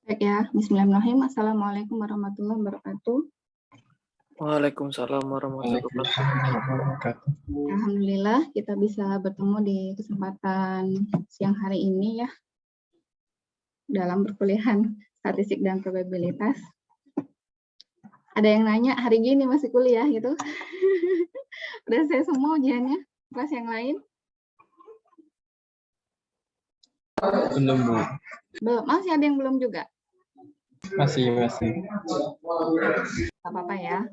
Baik ya, Bismillahirrahmanirrahim. Assalamualaikum warahmatullahi wabarakatuh. Waalaikumsalam warahmatullahi wabarakatuh. Alhamdulillah kita bisa bertemu di kesempatan siang hari ini ya, dalam perkuliahan statistik dan probabilitas. Ada yang nanya, hari gini masih kuliah gitu? Udah saya semua ujiannya, kelas yang lain? Belum, Bu. Belum, masih ada yang belum juga? Masih. Gak apa-apa ya.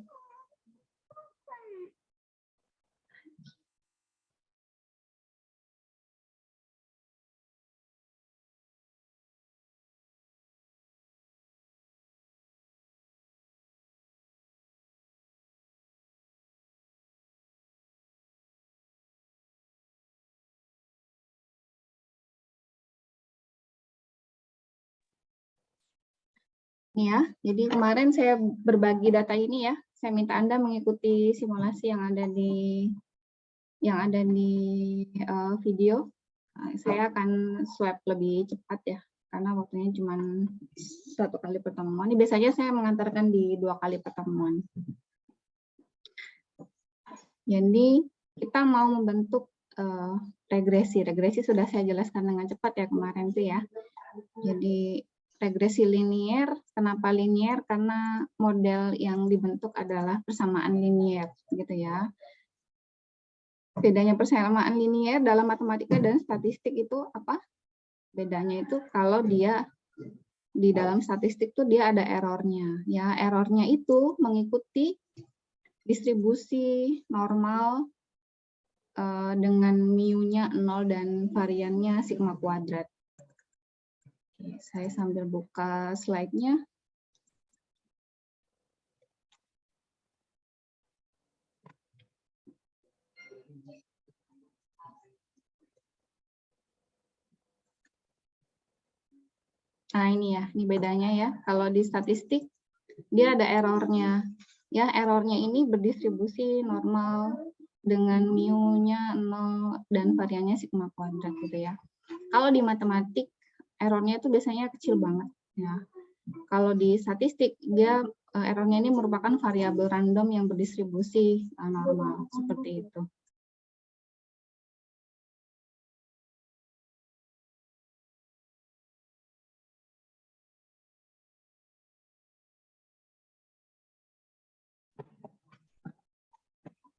Ya, jadi kemarin saya berbagi data ini ya. Saya minta Anda mengikuti simulasi yang ada di video. Saya akan swab lebih cepat ya, karena waktunya cuma 1 kali pertemuan. Ini biasanya saya mengantarkan di 2 kali pertemuan. Jadi kita mau membentuk regresi. Regresi sudah saya jelaskan dengan cepat ya kemarin tuh ya. Jadi regresi linier, kenapa linier? Karena model yang dibentuk adalah persamaan linier, gitu ya. Bedanya persamaan linier dalam matematika dan statistik itu apa? Bedanya itu kalau dia di dalam statistik tuh dia ada errornya. Ya, errornya itu mengikuti distribusi normal dengan mu-nya 0 dan variannya sigma kuadrat. Oke, saya sambil buka slide-nya. Nah ini ya, ini bedanya ya. Kalau di statistik dia ada errornya. Ya, errornya ini berdistribusi normal dengan mu-nya 0 dan variannya sigma kuadrat gitu ya. Kalau di matematik errornya itu biasanya kecil banget ya. Kalau di statistik dia errornya ini merupakan variabel random yang berdistribusi normal seperti itu.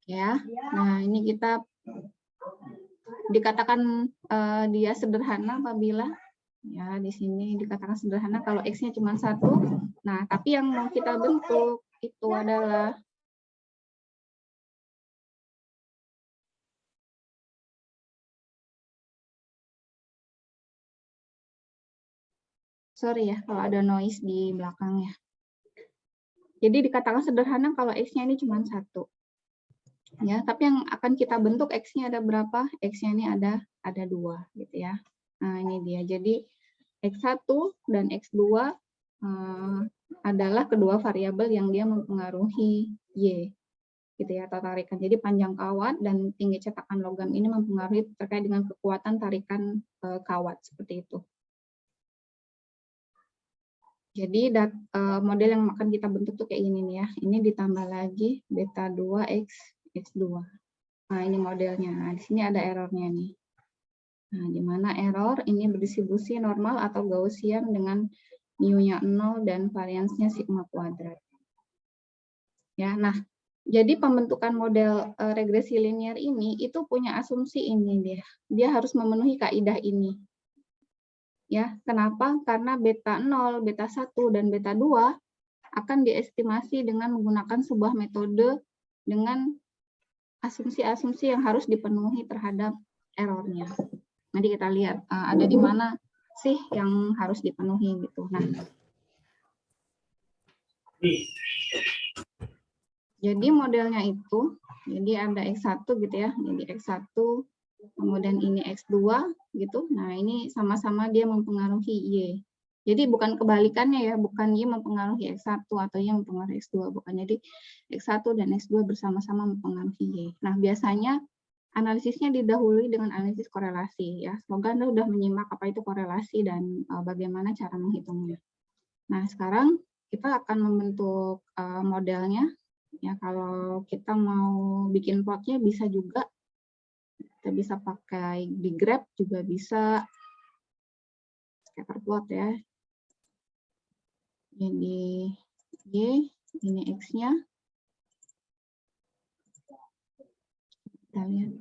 Ya, nah ini kita dikatakan dia sederhana apabila ya di sini dikatakan sederhana kalau x-nya cuma 1. Nah, tapi yang mau kita bentuk itu adalah sorry ya kalau ada noise di belakangnya. Jadi dikatakan sederhana kalau x-nya ini cuma 1. Ya, tapi yang akan kita bentuk x-nya ada berapa? X-nya ini ada 2 gitu ya. Nah, ini dia. Jadi x1 dan x2 adalah kedua variabel yang dia mempengaruhi y gitu ya, atau tarikan. Jadi panjang kawat dan tinggi cetakan logam ini mempengaruhi terkait dengan kekuatan tarikan kawat seperti itu. Jadi model yang akan kita bentuk tuh kayak gini nih ya. Ini ditambah lagi beta 2 x2. Nah, ini modelnya. Nah, di sini ada errornya nih. Nah, di mana error ini berdistribusi normal atau Gaussian dengan mu-nya 0 dan variansnya sigma kuadrat. Ya, nah, jadi pembentukan model regresi linier ini itu punya asumsi ini dia. Dia harus memenuhi kaidah ini. Ya, kenapa? Karena beta 0, beta 1 dan beta 2 akan diestimasi dengan menggunakan sebuah metode dengan asumsi-asumsi yang harus dipenuhi terhadap errornya. Nanti kita lihat ada di mana sih yang harus dipenuhi gitu. Nah, jadi modelnya itu, jadi ada X1 gitu ya, jadi X1, kemudian ini X2 gitu. Nah, ini sama-sama dia mempengaruhi Y. Jadi bukan kebalikannya ya, bukan Y mempengaruhi X1 atau Y mempengaruhi X2, bukan. Jadi X1 dan X2 bersama-sama mempengaruhi Y. Nah, biasanya analisisnya didahului dengan analisis korelasi ya. Semoga Anda sudah menyimak apa itu korelasi dan bagaimana cara menghitungnya. Nah, sekarang kita akan membentuk modelnya. Ya, kalau kita mau bikin plotnya bisa juga. Kita bisa pakai di Grab juga bisa. Scatter plot ya. Ini Y, ini X-nya. Kita lihat.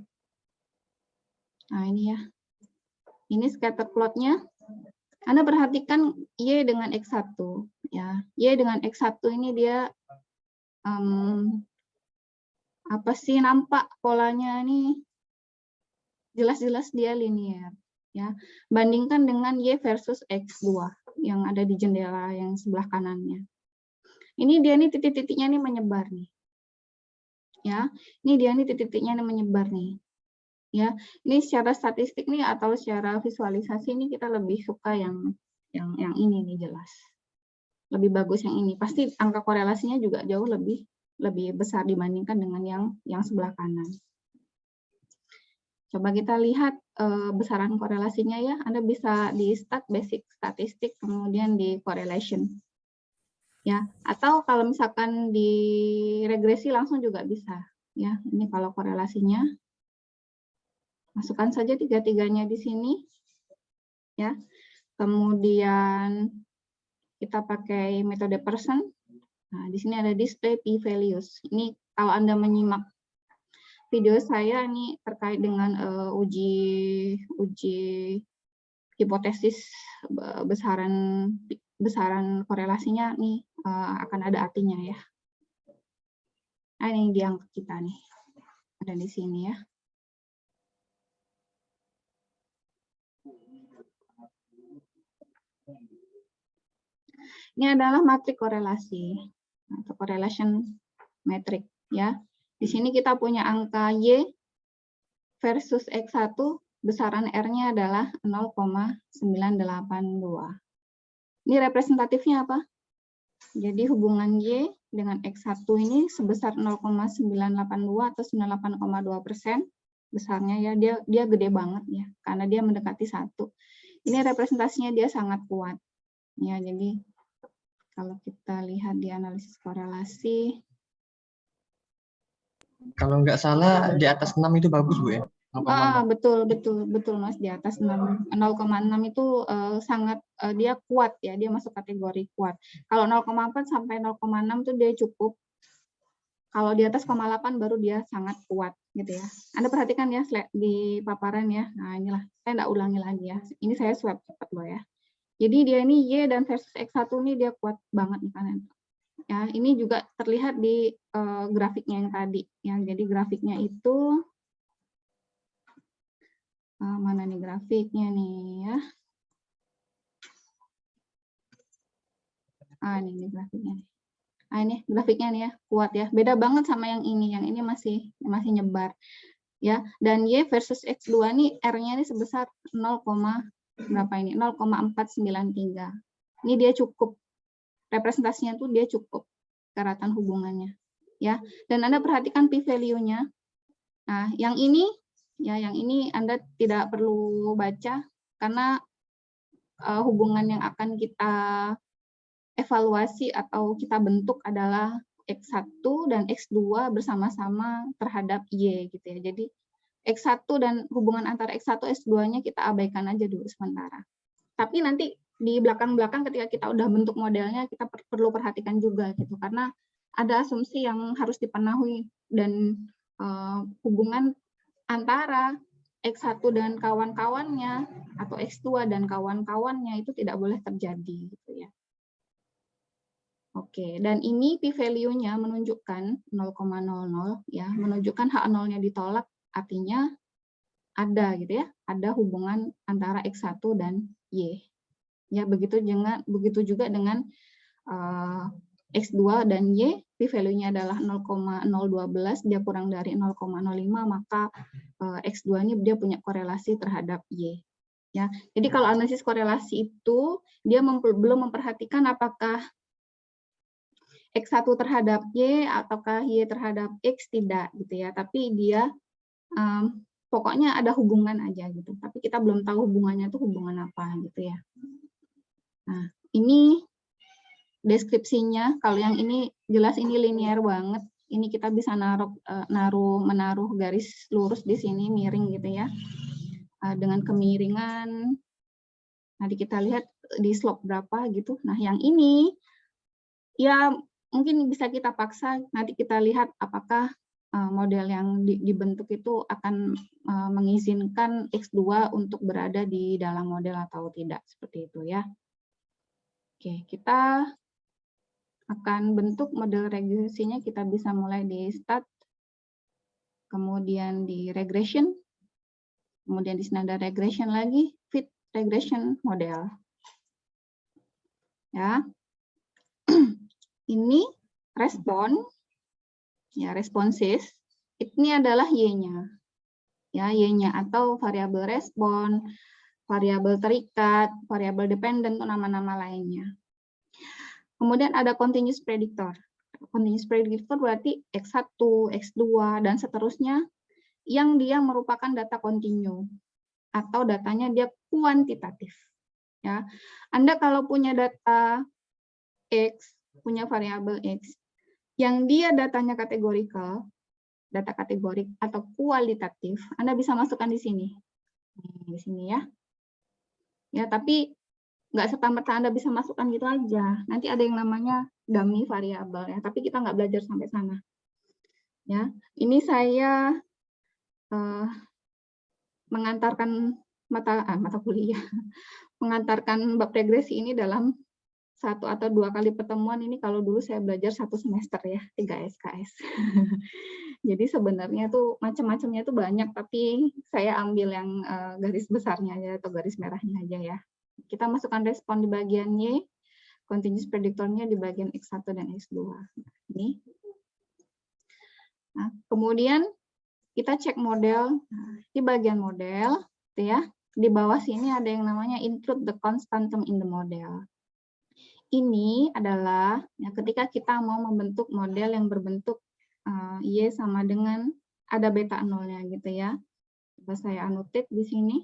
Nah, ini ya. Ini scatter plotnya. Anda perhatikan Y dengan X1 ya. Y dengan X1 ini dia apa sih, nampak polanya nih jelas-jelas dia linear ya. Bandingkan dengan Y versus X2 yang ada di jendela yang sebelah kanannya. Ini dia nih titik-titiknya nih menyebar nih. Ya. Ini dia nih titik-titiknya nih menyebar nih. Ya, ini secara statistik nih atau secara visualisasi ini kita lebih suka yang ini nih jelas. Lebih bagus yang ini. Pasti angka korelasinya juga jauh lebih besar dibandingkan dengan yang sebelah kanan. Coba kita lihat besaran korelasinya ya. Anda bisa di stat basic statistik kemudian di correlation. Ya, atau kalau misalkan di regresi langsung juga bisa. Ya, ini kalau korelasinya masukkan saja tiga-tiganya di sini. Ya. Kemudian kita pakai metode person. Nah, di sini ada display p-values. Ini kalau Anda menyimak video saya ini terkait dengan uji hipotesis besaran korelasinya nih akan ada artinya ya. Nah, ini di angka kita nih. Ada di sini ya. Ini adalah matrik korelasi atau correlation metric ya. Di sini kita punya angka Y versus X1, besaran R-nya adalah 0,982. Ini representatifnya apa? Jadi hubungan Y dengan X1 ini sebesar 0,982 atau 98,2%. Besarnya ya, dia gede banget ya, karena dia mendekati 1. Ini representasinya dia sangat kuat. Ya, jadi kalau kita lihat di analisis korelasi. Kalau nggak salah di atas 6 itu bagus, Bu ya? 0,6. Betul Mas, di atas 0,6 itu sangat dia kuat ya, dia masuk kategori kuat. Kalau 0,4 sampai 0,6 itu dia cukup. Kalau di atas 0,8 baru dia sangat kuat gitu ya. Anda perhatikan ya di paparan ya. Nah, inilah, saya nggak ulangi lagi ya. Ini saya swap cepat loh ya. Jadi dia ini Y dan versus X1 ini dia kuat banget nih kan. Ya, ini juga terlihat di grafiknya yang tadi. Ya, jadi grafiknya itu mana nih grafiknya nih ya. Ini grafiknya nih. Ini grafiknya nih ya, kuat ya. Beda banget sama yang ini. Yang ini masih nyebar. Ya, dan Y versus X2 nih R-nya ini sebesar 0,493. Ini dia cukup. Representasinya tuh dia cukup keratan hubungannya. Ya, dan Anda perhatikan p-value-nya. Nah, yang ini Anda tidak perlu baca karena hubungan yang akan kita evaluasi atau kita bentuk adalah X1 dan X2 bersama-sama terhadap Y gitu ya. Jadi X1 dan hubungan antara X1 X2-nya kita abaikan aja dulu sementara. Tapi nanti di belakang-belakang ketika kita udah bentuk modelnya kita perlu perhatikan juga gitu karena ada asumsi yang harus dipenuhi dan hubungan antara X1 dan kawan-kawannya atau X2 dan kawan-kawannya itu tidak boleh terjadi gitu ya. Oke, dan ini p-value-nya menunjukkan 0,00 ya, menunjukkan H0-nya ditolak, artinya ada gitu ya, ada hubungan antara X1 dan Y. Ya, begitu juga dengan X2 dan Y, p-value-nya adalah 0,012, dia kurang dari 0,05, maka X2 ini dia punya korelasi terhadap Y. Ya, jadi kalau analisis korelasi itu dia belum memperhatikan apakah X1 terhadap Y ataukah Y terhadap X, tidak gitu ya, tapi dia pokoknya ada hubungan aja gitu, tapi kita belum tahu hubungannya itu hubungan apa gitu ya. Nah, ini deskripsinya. Kalau yang ini jelas ini linear banget. Ini kita bisa menaruh garis lurus di sini miring gitu ya. Dengan kemiringan. Nanti kita lihat di slope berapa gitu. Nah, yang ini ya mungkin bisa kita paksa. Nanti kita lihat apakah model yang dibentuk itu akan mengizinkan X2 untuk berada di dalam model atau tidak, seperti itu ya. Oke, kita akan bentuk model regresinya. Kita bisa mulai di start, kemudian di regression, kemudian di standard regression lagi, fit regression model. Ya, ini respon, ya responses. Ini adalah y-nya, ya y-nya atau variabel respon, variabel terikat, variabel dependent, atau nama-nama lainnya. Kemudian ada continuous predictor. Continuous predictor berarti X1, X2, dan seterusnya yang dia merupakan data kontinu atau datanya dia kuantitatif. Ya, Anda kalau punya data X, punya variabel X, yang dia datanya kategorikal, data kategorik atau kualitatif, Anda bisa masukkan di sini. Di sini ya. Ya, tapi nggak serta-merta Anda bisa masukkan gitu aja. Nanti ada yang namanya dummy variabel ya, tapi kita nggak belajar sampai sana. Ya, ini saya mengantarkan mata kuliah, mengantarkan bab regresi ini dalam 1 atau 2 kali pertemuan. Ini kalau dulu saya belajar 1 semester ya, 3 SKS. Jadi sebenarnya tuh macam-macamnya tuh banyak, tapi saya ambil yang garis besarnya aja atau garis merahnya aja ya. Kita masukkan respon di bagian Y, continuous predictornya di bagian X1 dan X2. Ini. Nah, kemudian kita cek model. Di bagian model, gitu ya, di bawah sini ada yang namanya include the constant term in the model. Ini adalah ya, ketika kita mau membentuk model yang berbentuk Y sama dengan ada beta nolnya gitu ya. Coba saya annotate di sini.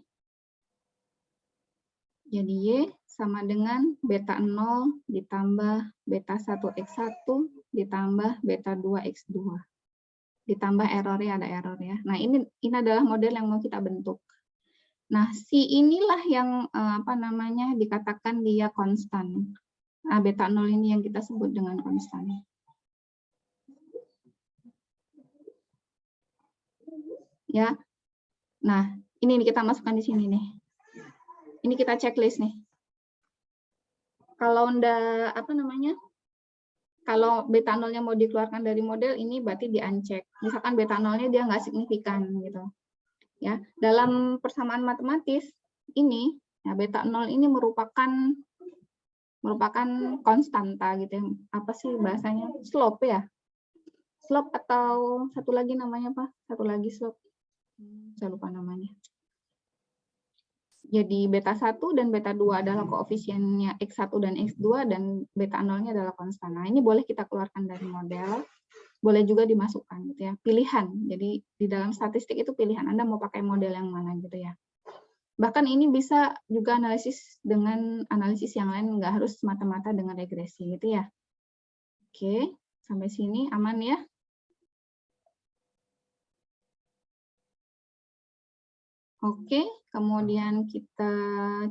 Jadi Y sama dengan beta 0 ditambah beta 1x1 ditambah beta 2x2. Ditambah errornya, ada error ya. Nah, ini adalah model yang mau kita bentuk. Nah, si inilah yang dikatakan dia konstan. Nah, beta 0 ini yang kita sebut dengan konstan. Ya. Nah, ini kita masukkan di sini nih. Ini kita checklist nih. Kalau kalau beta 0-nya mau dikeluarkan dari model, ini berarti di-uncheck. Misalkan beta 0-nya dia nggak signifikan gitu. Ya, dalam persamaan matematis ini, ya, beta 0 ini merupakan konstanta gitu ya. Apa sih bahasanya? Slope ya. Slope atau satu lagi namanya apa? Satu lagi slope. Saya lupa namanya. Jadi beta 1 dan beta 2 adalah koefisiennya X1 dan X2 dan beta 0-nya adalah konstan. Nah, ini boleh kita keluarkan dari model, boleh juga dimasukkan gitu ya. Pilihan. Jadi di dalam statistik itu pilihan Anda mau pakai model yang mana gitu ya. Bahkan ini bisa juga analisis dengan analisis yang lain, nggak harus semata-mata dengan regresi gitu ya. Oke, sampai sini aman ya. Oke, kemudian kita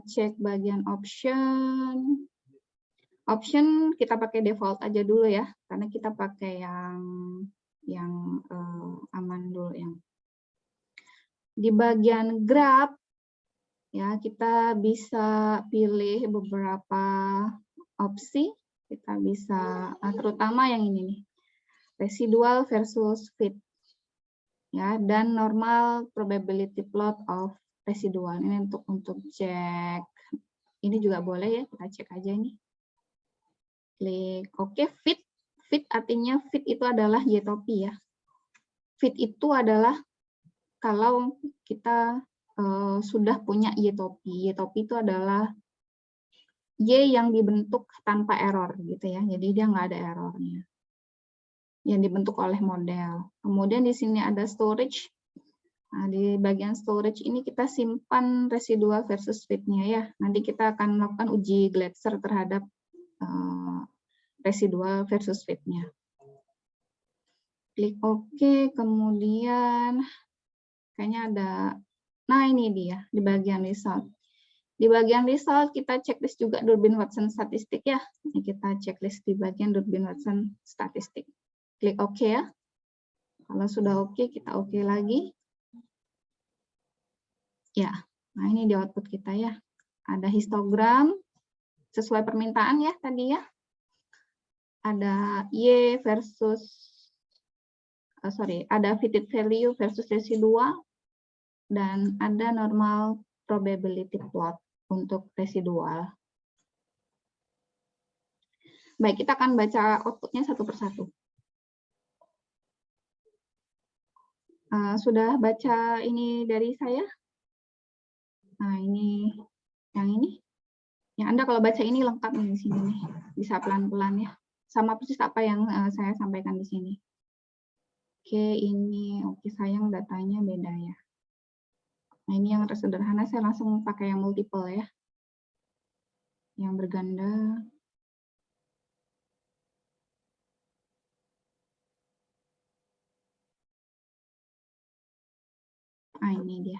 cek bagian option. Option kita pakai default aja dulu ya, karena kita pakai yang aman dulu yang. Di bagian graph ya kita bisa pilih beberapa opsi. Kita bisa terutama yang ini nih, residual versus fit. Ya, dan normal probability plot of residual. Ini untuk cek. Ini juga boleh ya, kita cek aja ini. Klik oke, fit. Fit artinya fit itu adalah y-topi ya. Fit itu adalah kalau kita sudah punya y-topi. Y-topi itu adalah y yang dibentuk tanpa error gitu ya. Jadi dia nggak ada errornya. Yang dibentuk oleh model. Kemudian di sini ada storage. Nah, di bagian storage ini kita simpan residual versus fit-nya ya. Nanti kita akan melakukan uji Glatzer terhadap residual versus rate-nya. Klik OK, kemudian kayaknya ada, nah ini dia di bagian result. Di bagian result kita checklist juga Durbin-Watson statistik ya. Ini kita checklist di bagian Durbin-Watson statistik. Klik OK ya. Kalau sudah OK, kita OK lagi. Ya, nah ini di output kita ya. Ada histogram sesuai permintaan ya tadi ya. Ada Y versus, ada fitted value versus residual, dan ada normal probability plot untuk residual. Baik, kita akan baca outputnya satu persatu. Sudah baca ini dari saya? Nah, ini yang ini. Ya, Anda kalau baca ini lengkap nih di sini nih. Bisa pelan-pelan ya. Sama persis apa yang saya sampaikan di sini. Oke, ini oke, sayang datanya beda ya. Nah, ini yang sederhana, saya langsung pakai yang multiple ya. Yang berganda. Ah, ini dia.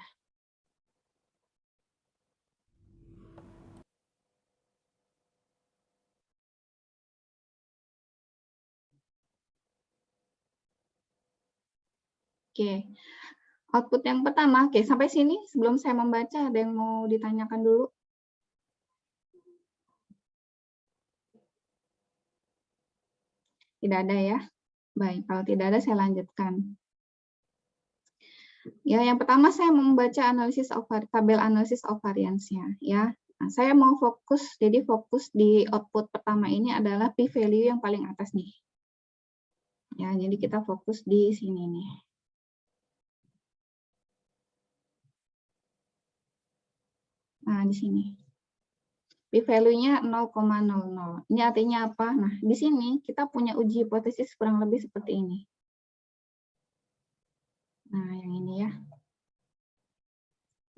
Oke, output yang pertama. Oke, sampai sini sebelum saya membaca, ada yang mau ditanyakan dulu? Tidak ada ya? Baik, kalau tidak ada saya lanjutkan. Ya, yang pertama saya membaca tabel analisis of variance-nya ya. Nah, saya mau fokus, jadi fokus di output pertama ini adalah p-value yang paling atas nih. Ya, jadi kita fokus di sini nih. Nah, di sini. P-value-nya 0,00. Ini artinya apa? Nah, di sini kita punya uji hipotesis kurang lebih seperti ini. Nah, yang ini ya.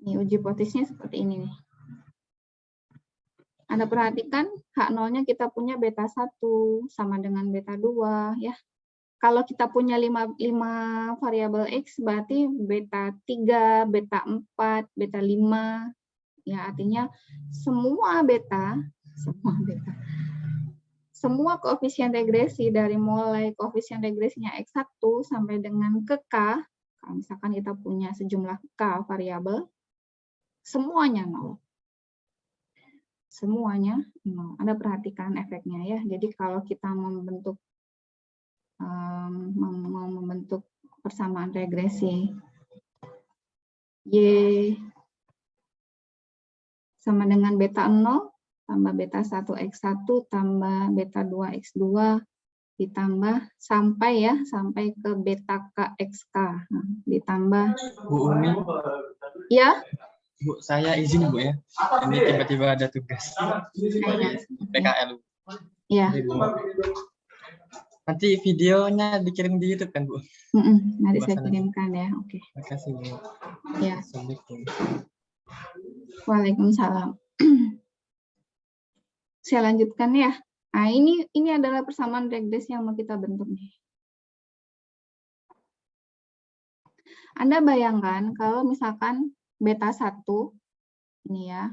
Ini uji hipotesisnya seperti ini nih. Anda perhatikan H0-nya kita punya beta 1 sama dengan beta 2 ya. Kalau kita punya 5 variabel X berarti beta 3, beta 4, beta 5 ya, artinya semua koefisien regresi dari mulai koefisien regresinya X1 sampai dengan ke K, kalau misalkan kita punya sejumlah K variabel, semuanya 0. Semuanya 0. Anda perhatikan efeknya ya. Jadi kalau kita membentuk persamaan regresi Y sama dengan beta 0 tambah beta 1X1 tambah beta 2X2 ditambah sampai ke beta KXK. Nah, ditambah Bu Umi. Ya. Bu, saya izin Bu ya. Ini tiba-tiba ada tugas. PKL. Ya. Nanti videonya dikirim di YouTube kan Bu? Nanti saya kirimkan ya. Oke. Terima kasih Bu. Ya. Assalamualaikum. Waalaikumsalam. Saya lanjutkan ya. Nah, ini adalah persamaan regresi yang mau kita bentuk nih. Anda bayangkan kalau misalkan beta 1 ini ya,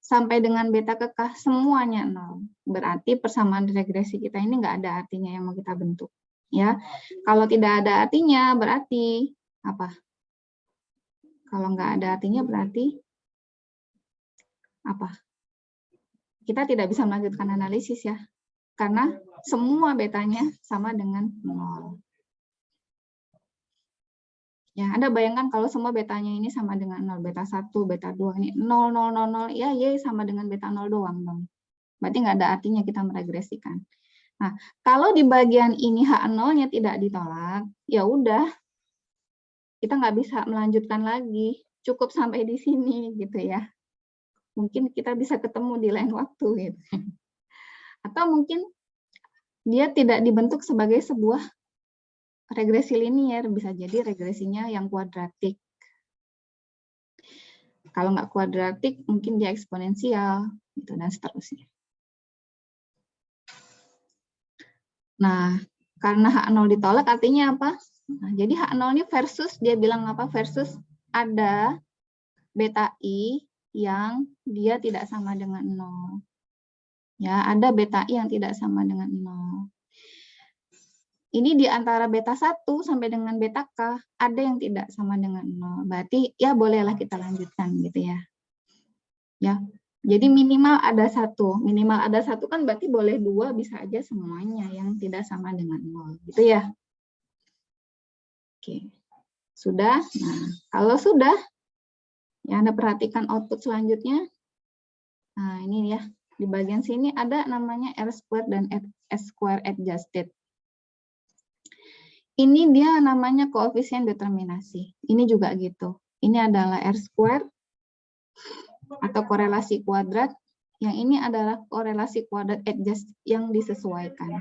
sampai dengan beta ke K semuanya 0. Berarti persamaan regresi kita ini nggak ada artinya yang mau kita bentuk. Ya, kalau tidak ada artinya berarti apa? Kalau nggak ada artinya berarti apa? Kita tidak bisa melanjutkan analisis ya, karena semua betanya sama dengan 0. Ya, Anda bayangkan kalau semua betanya ini sama dengan 0, beta 1, beta 2, ini 0, 0, 0, 0, ya Y sama dengan beta 0 doang dong. Berarti nggak ada artinya kita meregresikan. Nah, kalau di bagian ini H0-nya tidak ditolak, ya udah, kita nggak bisa melanjutkan lagi, cukup sampai di sini gitu ya. Mungkin kita bisa ketemu di lain waktu gitu. Atau mungkin dia tidak dibentuk sebagai sebuah regresi linier, bisa jadi regresinya yang kuadratik. Kalau nggak kuadratik, mungkin dia eksponensial, gitu, dan seterusnya. Nah, karena H0 ditolak artinya apa? Nah, jadi H0 ini versus, dia bilang apa? Versus ada beta I yang dia tidak sama dengan 0. Ya, ada beta I yang tidak sama dengan 0. Ini di antara beta 1 sampai dengan beta K, ada yang tidak sama dengan 0. Berarti ya bolehlah kita lanjutkan gitu ya. Ya, jadi minimal ada 1. Minimal ada 1 kan berarti boleh 2, bisa aja semuanya yang tidak sama dengan 0. Gitu ya. Oke, sudah. Nah, kalau sudah, ya Anda perhatikan output selanjutnya. Nah, ini ya. Di bagian sini ada namanya R² dan S² adjusted. Ini dia namanya koefisien determinasi. Ini juga gitu. Ini adalah R² atau korelasi kuadrat. Yang ini adalah korelasi kuadrat adjust yang disesuaikan.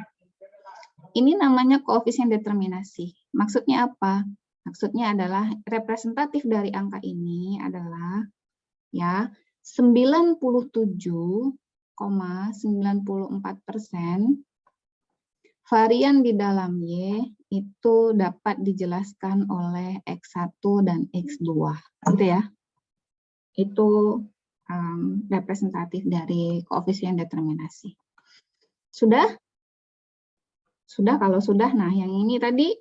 Ini namanya koefisien determinasi. Maksudnya apa? Maksudnya adalah representatif dari angka ini adalah ya 97,94% varian di dalam Y itu dapat dijelaskan oleh X1 dan X2. Gitu ya. Itu representatif dari koefisien determinasi. Sudah? Sudah, kalau sudah. Nah, yang ini tadi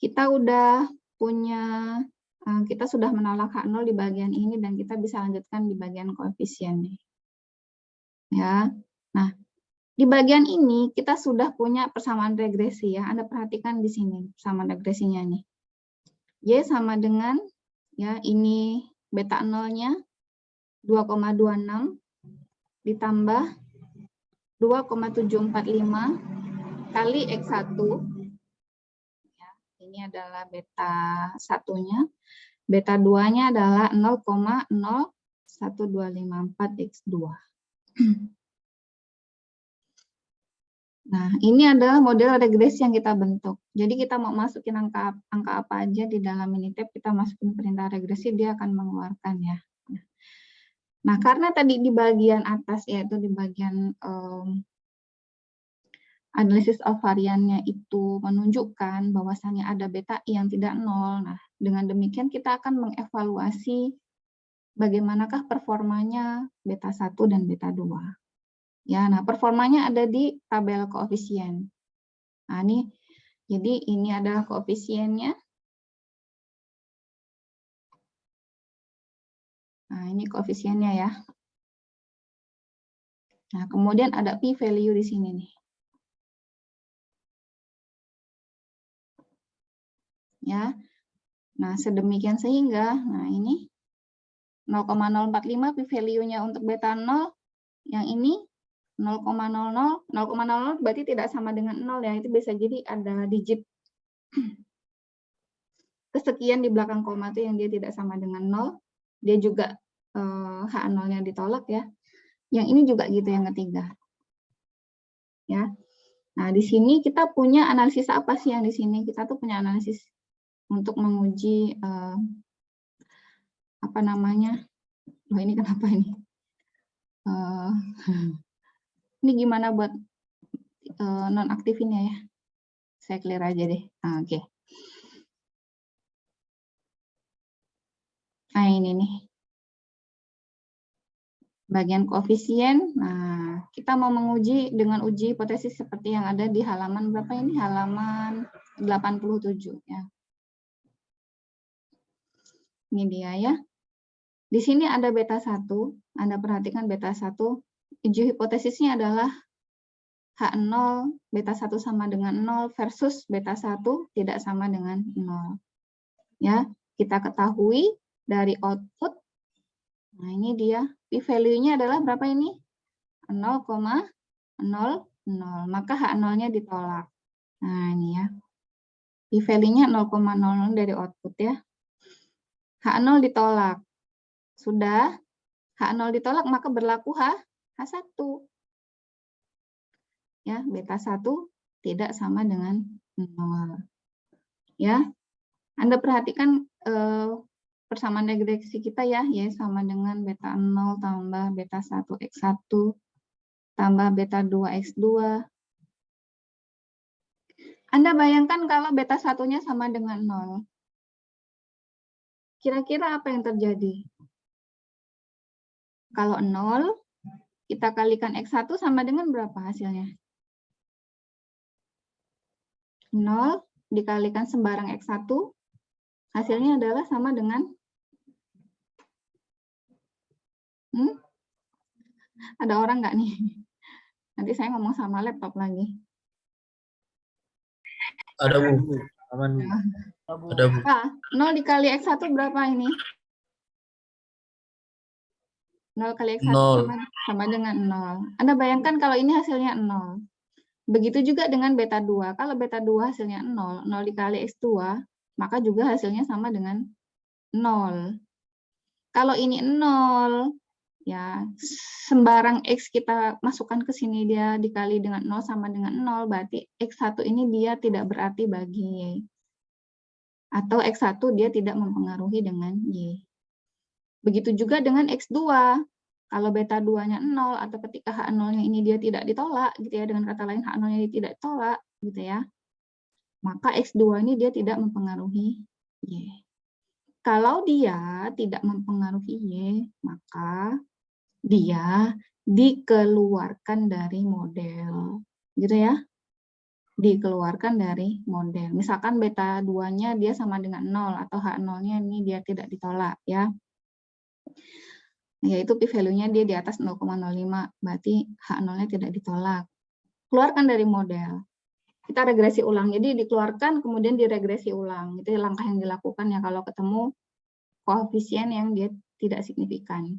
kita udah punya, kita sudah menolak H0 di bagian ini dan kita bisa lanjutkan di bagian koefisien. Ya. Nah, di bagian ini kita sudah punya persamaan regresi ya. Anda perhatikan di sini persamaan regresinya nih. Y sama dengan ya ini beta 0-nya 2,26 ditambah 2,745 kali X1. Ya, ini adalah beta 1-nya. Beta 2-nya adalah 0,01254 X2. Nah, ini adalah model regresi yang kita bentuk. Jadi kita mau masukin angka apa aja di dalam Minitab, kita masukin perintah regresi, dia akan mengeluarkan ya. Nah, karena tadi di bagian atas, yaitu di bagian analisis of variannya itu menunjukkan bahwasannya ada beta I yang tidak 0. Nah, dengan demikian kita akan mengevaluasi bagaimanakah performanya beta 1 dan beta 2. Ya, nah performanya ada di tabel koefisien. Nah, ini jadi ini adalah koefisiennya. Nah, ini koefisiennya ya. Nah, kemudian ada p value di sini nih. Ya. Nah, sedemikian sehingga nah ini 0,045 p value-nya untuk beta 0, yang ini 0,00 berarti tidak sama dengan 0 ya, itu bisa jadi ada digit kesekian di belakang koma itu yang dia tidak sama dengan 0, dia juga H0-nya ditolak ya. Yang ini juga gitu yang ketiga. Ya. Nah, di sini kita punya analisis apa sih yang di sini? Kita tuh punya analisis untuk menguji apa namanya? Wah, ini kenapa ini? Ini gimana buat nonaktifinnya ya? Saya clear aja deh. Nah, oke. Nah, ini nih. Bagian koefisien. Nah, kita mau menguji dengan uji hipotesis seperti yang ada di halaman berapa ini? Halaman 87 ya. Ini dia ya. Di sini ada beta 1. Anda perhatikan beta 1. Uji hipotesisnya adalah H0, beta 1 sama dengan 0 versus beta 1 tidak sama dengan 0. Ya, kita ketahui dari output. Nah, ini dia. P-value-nya adalah berapa ini? 0,00. Maka H0-nya ditolak. Nah, ini ya. P-value-nya 0,00 dari output ya. H0 ditolak. Sudah. H0 ditolak, maka berlaku H1. Ya, beta 1 tidak sama dengan 0. Ya. Anda perhatikan persamaan regresi kita ya, sama dengan beta 0 tambah beta 1 X1 tambah beta 2 X2 Anda bayangkan kalau beta satunya sama dengan 0. Kira-kira apa yang terjadi? Kalau 0, kita kalikan X1 sama dengan berapa hasilnya? 0 dikalikan sembarang X1, hasilnya adalah sama dengan ada orang nggak nih? Nanti saya ngomong sama laptop lagi. Ada Bu. Aman. Ada Bu. 0 dikali X1 berapa ini? 0 kali X1 sama dengan 0. Anda bayangkan kalau ini hasilnya 0. Begitu juga dengan beta 2. Kalau beta 2 hasilnya 0, 0 dikali X2, maka juga hasilnya sama dengan 0. Kalau ini 0, ya sembarang X kita masukkan ke sini dia dikali dengan 0 sama dengan 0, berarti X1 ini dia tidak berarti bagi Y. Atau X1 dia tidak mempengaruhi dengan Y. Begitu juga dengan X2. Kalau beta 2-nya 0 atau ketika H0-nya ini dia tidak ditolak gitu ya, dengan kata lain H0-nya tidak ditolak gitu ya. Maka X2 ini dia tidak mempengaruhi Y. Kalau dia tidak mempengaruhi Y, maka dia dikeluarkan dari model. Gitu ya. Dikeluarkan dari model. Misalkan beta 2-nya dia sama dengan 0 atau H0-nya ini dia tidak ditolak ya. Yaitu p-value-nya dia di atas 0,05, berarti H0-nya tidak ditolak. Keluarkan dari model. Kita regresi ulang, jadi dikeluarkan kemudian diregresi ulang. Itu langkah yang dilakukan ya kalau ketemu koefisien yang dia tidak signifikan.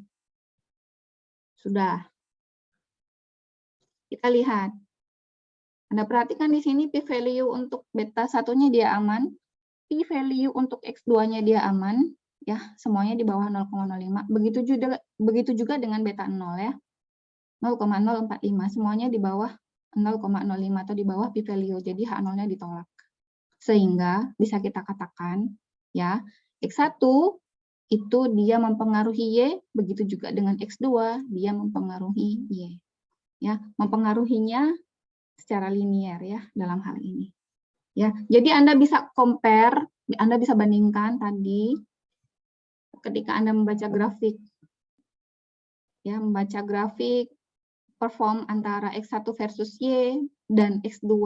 Sudah. Kita lihat. Anda perhatikan di sini p-value untuk beta 1-nya dia aman, p-value untuk X2-nya dia aman, ya semuanya di bawah 0,05. Begitu juga dengan beta 0 ya. 0,045 semuanya di bawah 0,05 atau di bawah p-value. Jadi H0-nya ditolak. Sehingga bisa kita katakan ya, X1 itu dia mempengaruhi Y, begitu juga dengan X2 dia mempengaruhi Y. Ya, mempengaruhinya secara linier ya dalam hal ini. Ya, jadi Anda bisa compare, Anda bisa bandingkan tadi ketika Anda membaca grafik, ya membaca grafik perform antara X1 versus Y dan X2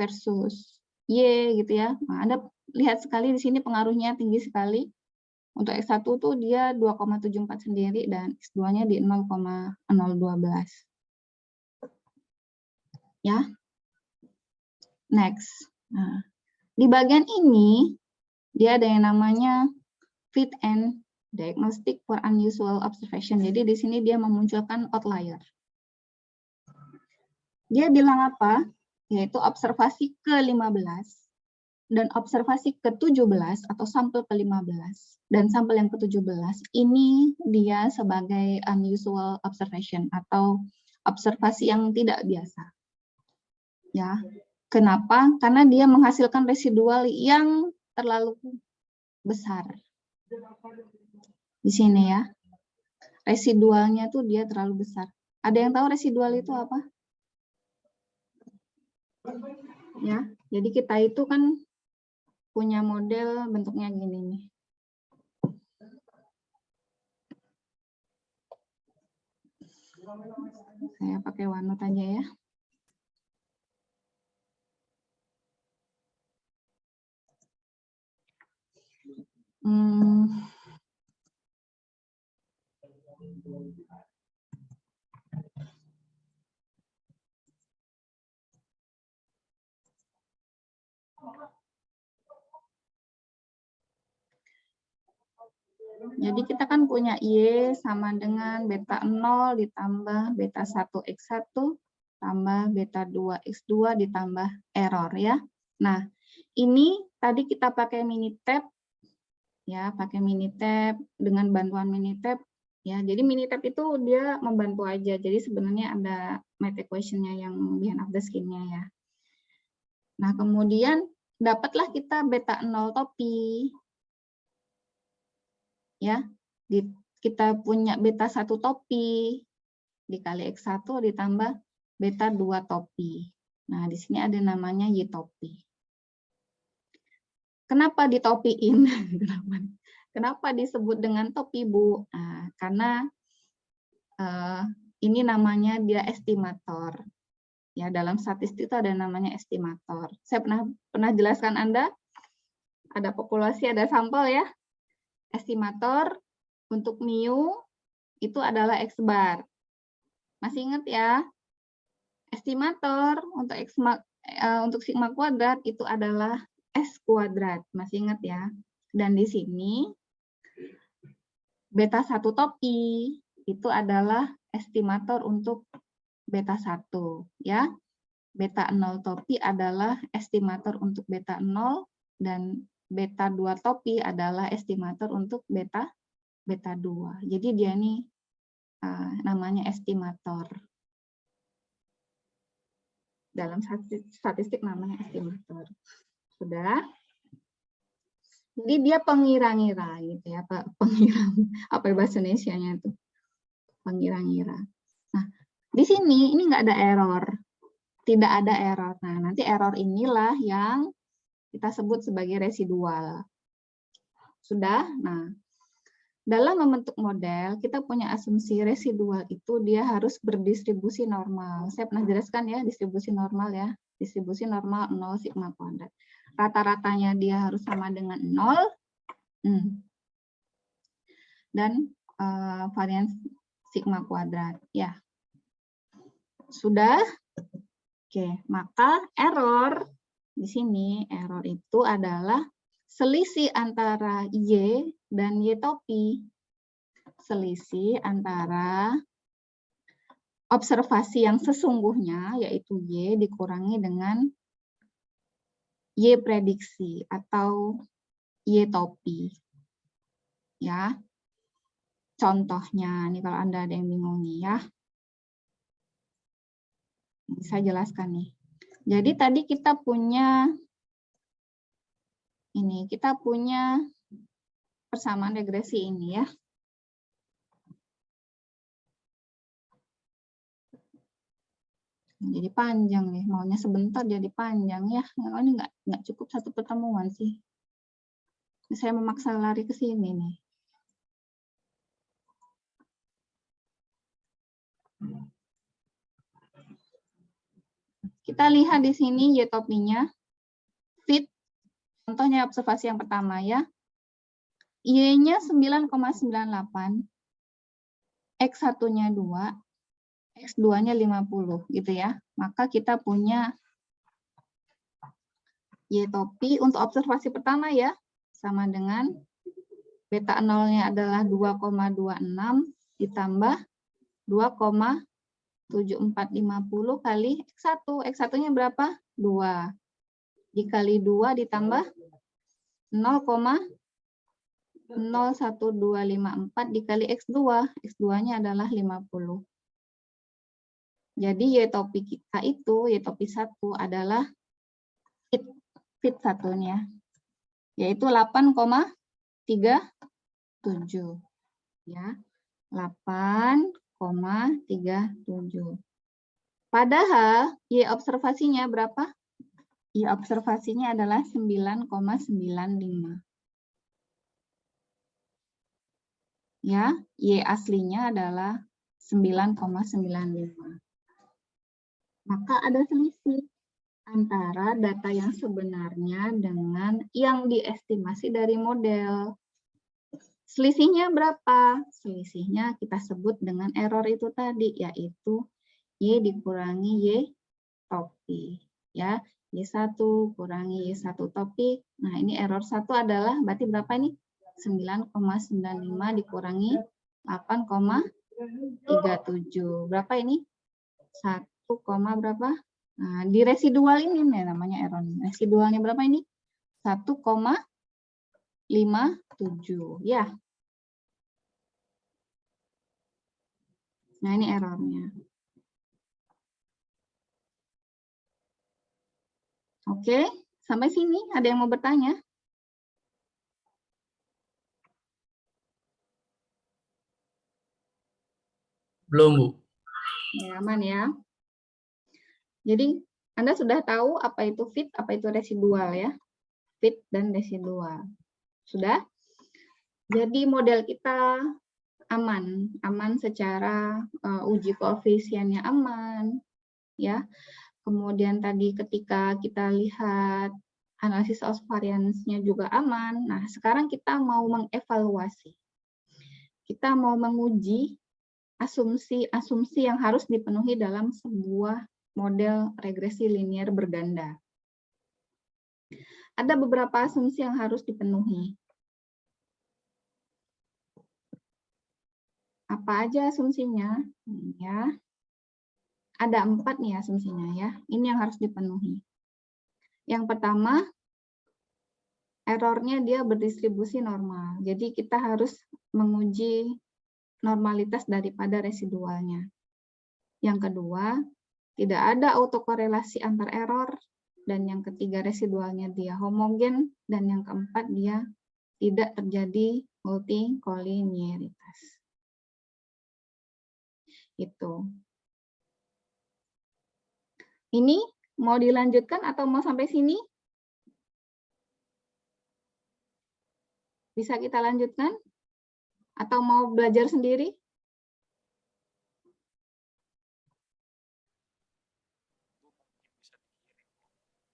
versus Y gitu ya. Nah, Anda lihat sekali di sini pengaruhnya tinggi sekali. Untuk X1 tuh dia 2,74 sendiri dan X2-nya di 0,012. Ya. Next. Nah, di bagian ini dia ada yang namanya fit and diagnostic for unusual observation. Jadi di sini dia memunculkan outlier. Dia bilang apa? Yaitu observasi ke-15 dan observasi ke-17 atau sampel ke-15 dan sampel yang ke-17 ini dia sebagai unusual observation atau observasi yang tidak biasa. Ya. Kenapa? Karena dia menghasilkan residual yang terlalu besar. Di sini ya. Residualnya tuh dia terlalu besar. Ada yang tahu residual itu apa? Ya, jadi kita itu kan punya model bentuknya gini nih. Saya pakai OneNote aja ya. Jadi kita kan punya Y sama dengan beta 0 ditambah beta 1X1 tambah beta 2X2 ditambah error ya. Nah, ini tadi kita pakai Minitab ya, pakai Minitab dengan bantuan Minitab ya. Jadi Minitab itu dia membantu aja. Jadi sebenarnya ada math equation-nya yang behind of the scene-nya ya. Nah, kemudian dapatlah kita beta 0 topi. Ya, kita punya beta 1 topi dikali X1 ditambah beta 2 topi. Nah, di sini ada namanya Y topi. Kenapa ditopiin? Kenapa disebut dengan topi, Bu? Nah, karena ini namanya dia estimator. Ya, dalam statistik itu ada namanya estimator. Saya pernah jelaskan Anda, ada populasi, ada sampel ya. Estimator untuk mu itu adalah X bar. Masih ingat ya? Estimator untuk sigma kuadrat itu adalah S kuadrat. Masih ingat ya? Dan di sini beta 1 topi itu adalah estimator untuk beta 1 ya. Beta 0 topi adalah estimator untuk beta 0 dan beta 2 topi adalah estimator untuk beta 2. Jadi dia ini namanya estimator. Dalam statistik namanya estimator. Sudah? Jadi dia pengira-ngira gitu ya, pengira apa bahasa Indonesianya itu? Pengira-ngira. Nah, di sini ini nggak ada error. Tidak ada error. Nah, nanti error inilah yang kita sebut sebagai residual. Sudah? Nah, dalam membentuk model, kita punya asumsi residual itu dia harus berdistribusi normal. Saya pernah jelaskan ya, distribusi normal ya. Distribusi normal 0 sigma kuadrat. Rata-ratanya dia harus sama dengan 0. Dan varian sigma kuadrat. Ya. Sudah? Oke, maka error di sini, error itu adalah selisih antara Y dan Y topi. Selisih antara observasi yang sesungguhnya, yaitu Y, dikurangi dengan Y prediksi atau Y topi. Ya. Contohnya, nih kalau Anda ada yang bingung nih ya. Saya jelaskan nih. Jadi tadi kita punya persamaan regresi ini ya. Jadi panjang nih, maunya sebentar jadi panjang ya. Ini nggak cukup satu pertemuan sih. Saya memaksa lari ke sini nih. Kita lihat di sini Y topinya. Fit, contohnya observasi yang pertama ya. Y-nya 9,98, X1-nya 2, X2-nya 50 gitu ya. Maka kita punya Y topi untuk observasi pertama ya, sama dengan beta 0-nya adalah 2,26 ditambah 2,7450 kali X1. X1-nya berapa? 2. Dikali 2 ditambah 0,01254 dikali X2. X2-nya adalah 50. Jadi Y topi kita itu, Y topi 1 adalah fit satunya, yaitu 8,37. Ya, 8,37. Padahal Y observasinya berapa? Y observasinya adalah 9,95. Ya, Y aslinya adalah 9,95. Maka ada selisih antara data yang sebenarnya dengan yang diestimasi dari model. Selisihnya berapa? Selisihnya kita sebut dengan error itu tadi, yaitu Y dikurangi Y topi. Ya, Y1 kurangi Y1 topi. Nah, ini error 1 adalah berarti berapa ini? 9,95 dikurangi 8,37. Berapa ini? 1, berapa? Nah, di residual ini namanya error. Residualnya berapa ini? 1,57. Ya. Nah, ini errornya. Oke, sampai sini ada yang mau bertanya? Belum, Bu. Ya, aman ya. Jadi, Anda sudah tahu apa itu fit, apa itu residual ya. fit, dan residual. Sudah? Jadi model kita aman secara uji koefisiennya aman, ya. Kemudian tadi ketika kita lihat analisis of variance-nya juga aman. Nah, sekarang kita mau mengevaluasi. Kita mau menguji asumsi-asumsi yang harus dipenuhi dalam sebuah model regresi linear berganda. Ada beberapa asumsi yang harus dipenuhi. Apa aja asumsinya? Ya, ada 4 nih asumsinya ya. Ini yang harus dipenuhi. Yang pertama, errornya dia berdistribusi normal. Jadi kita harus menguji normalitas daripada residualnya. Yang kedua, tidak ada autokorelasi antar error. Dan yang ketiga, residualnya dia homogen. Dan yang keempat, dia tidak terjadi multikoliniaritas. Itu. Ini mau dilanjutkan atau mau sampai sini? Bisa kita lanjutkan? Atau mau belajar sendiri?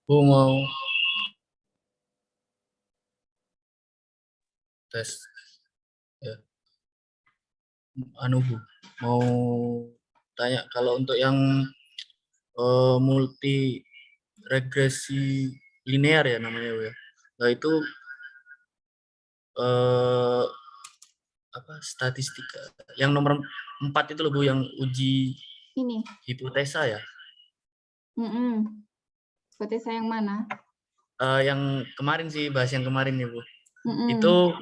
Bu mau tes ya. Bu mau tanya kalau untuk yang multi regresi linear ya namanya Bu ya. Nah itu apa statistika yang nomor 4 itu loh Bu yang uji Ini. hipotesa ya. Hipotesa yang mana? Yang kemarin sih bahas yang kemarin ya Bu. Mm-mm. Itu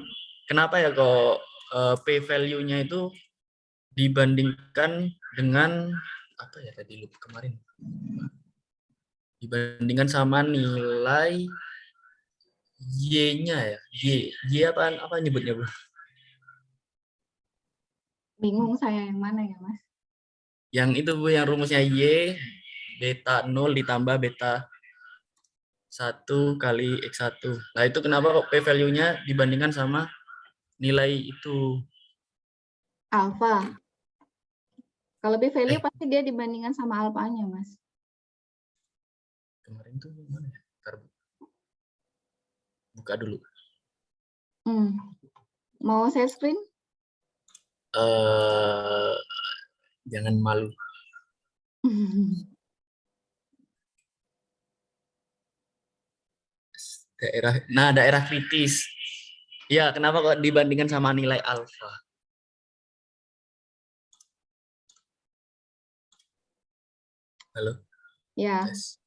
kenapa ya kok p value-nya itu dibandingkan dengan apa ya tadi lupa kemarin, dibandingkan sama nilai y-nya ya, y apa nyebutnya Bu? Bingung saya yang mana ya Mas? Yang itu Bu, yang rumusnya y beta 0 ditambah beta 1 kali x1. Nah itu kenapa kok p value-nya dibandingkan sama nilai itu? Alpha. Kalau p value pasti dia dibandingkan sama alfanya Mas. Kemarin tuh mana ya? Bentar, Bu. Buka dulu. Mau share screen? Jangan malu. Daerah kritis. Ya, kenapa kok dibandingkan sama nilai alfa? Halo? Ya, Yes.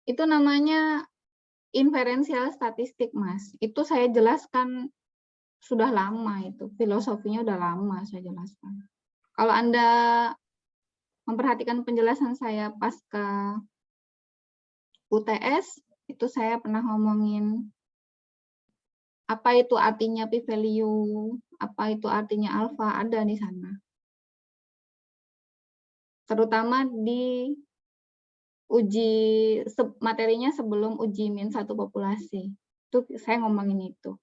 itu namanya inferensial statistik, Mas. Itu saya jelaskan sudah lama itu. Filosofinya udah lama saya jelaskan. Kalau Anda memperhatikan penjelasan saya pasca UTS, itu saya pernah ngomongin apa itu artinya p-value, apa itu artinya alfa, ada di sana. Terutama di uji materinya sebelum uji min satu populasi. Itu saya ngomongin itu.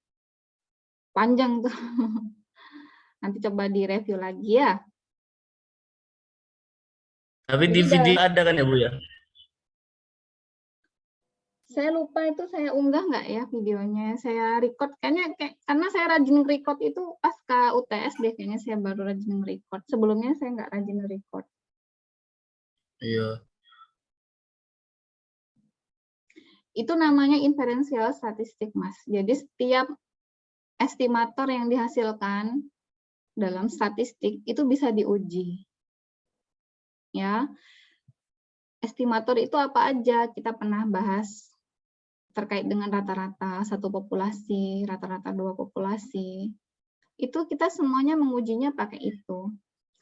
Panjang tuh. Nanti coba direview lagi ya. Tapi di video ada kan ya Bu ya? Saya lupa itu saya unggah nggak ya videonya. Saya record kayaknya karena saya rajin record itu pasca UTS deh, kayaknya saya baru rajin record. Sebelumnya saya nggak rajin record. Iya. Itu namanya inferensial statistik, Mas. Jadi setiap estimator yang dihasilkan dalam statistik itu bisa diuji. Ya. Estimator itu apa aja? Kita pernah bahas terkait dengan rata-rata satu populasi, rata-rata dua populasi. Itu kita semuanya mengujinya pakai itu.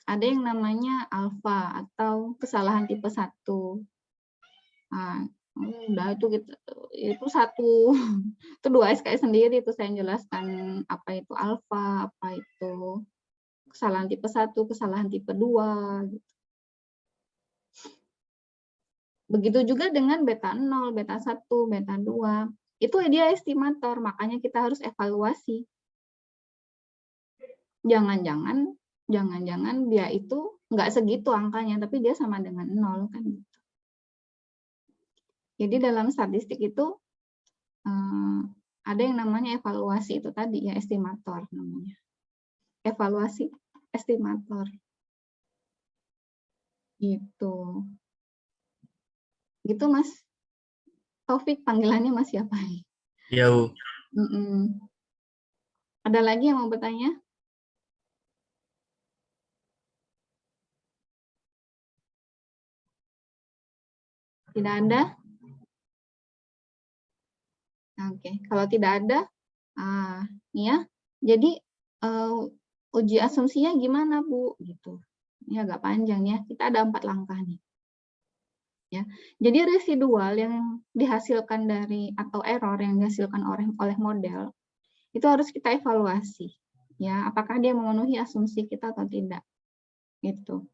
Ada yang namanya alfa atau kesalahan tipe 1. Nah, udah itu satu, itu 2 SKS sendiri itu saya jelaskan apa itu alfa, apa itu kesalahan tipe 1, kesalahan tipe 2 gitu. Begitu juga dengan beta 0, beta 1, beta 2. Itu dia estimator, makanya kita harus evaluasi. Jangan-jangan dia itu nggak segitu angkanya, tapi dia sama dengan 0 kan. Jadi dalam statistik itu ada yang namanya evaluasi itu tadi ya, estimator namanya. Evaluasi estimator. Gitu. Gitu Mas Taufik, panggilannya Mas siapa? Ya, Bu. Ada lagi yang mau bertanya? Tidak ada? Oke, kalau tidak ada, nih ya. Jadi uji asumsinya gimana Bu? Gitu. Ini agak panjang ya. Kita ada 4 langkah nih. Ya, jadi residual yang dihasilkan dari atau error yang dihasilkan oleh model itu harus kita evaluasi. Ya, apakah dia memenuhi asumsi kita atau tidak? Gitu.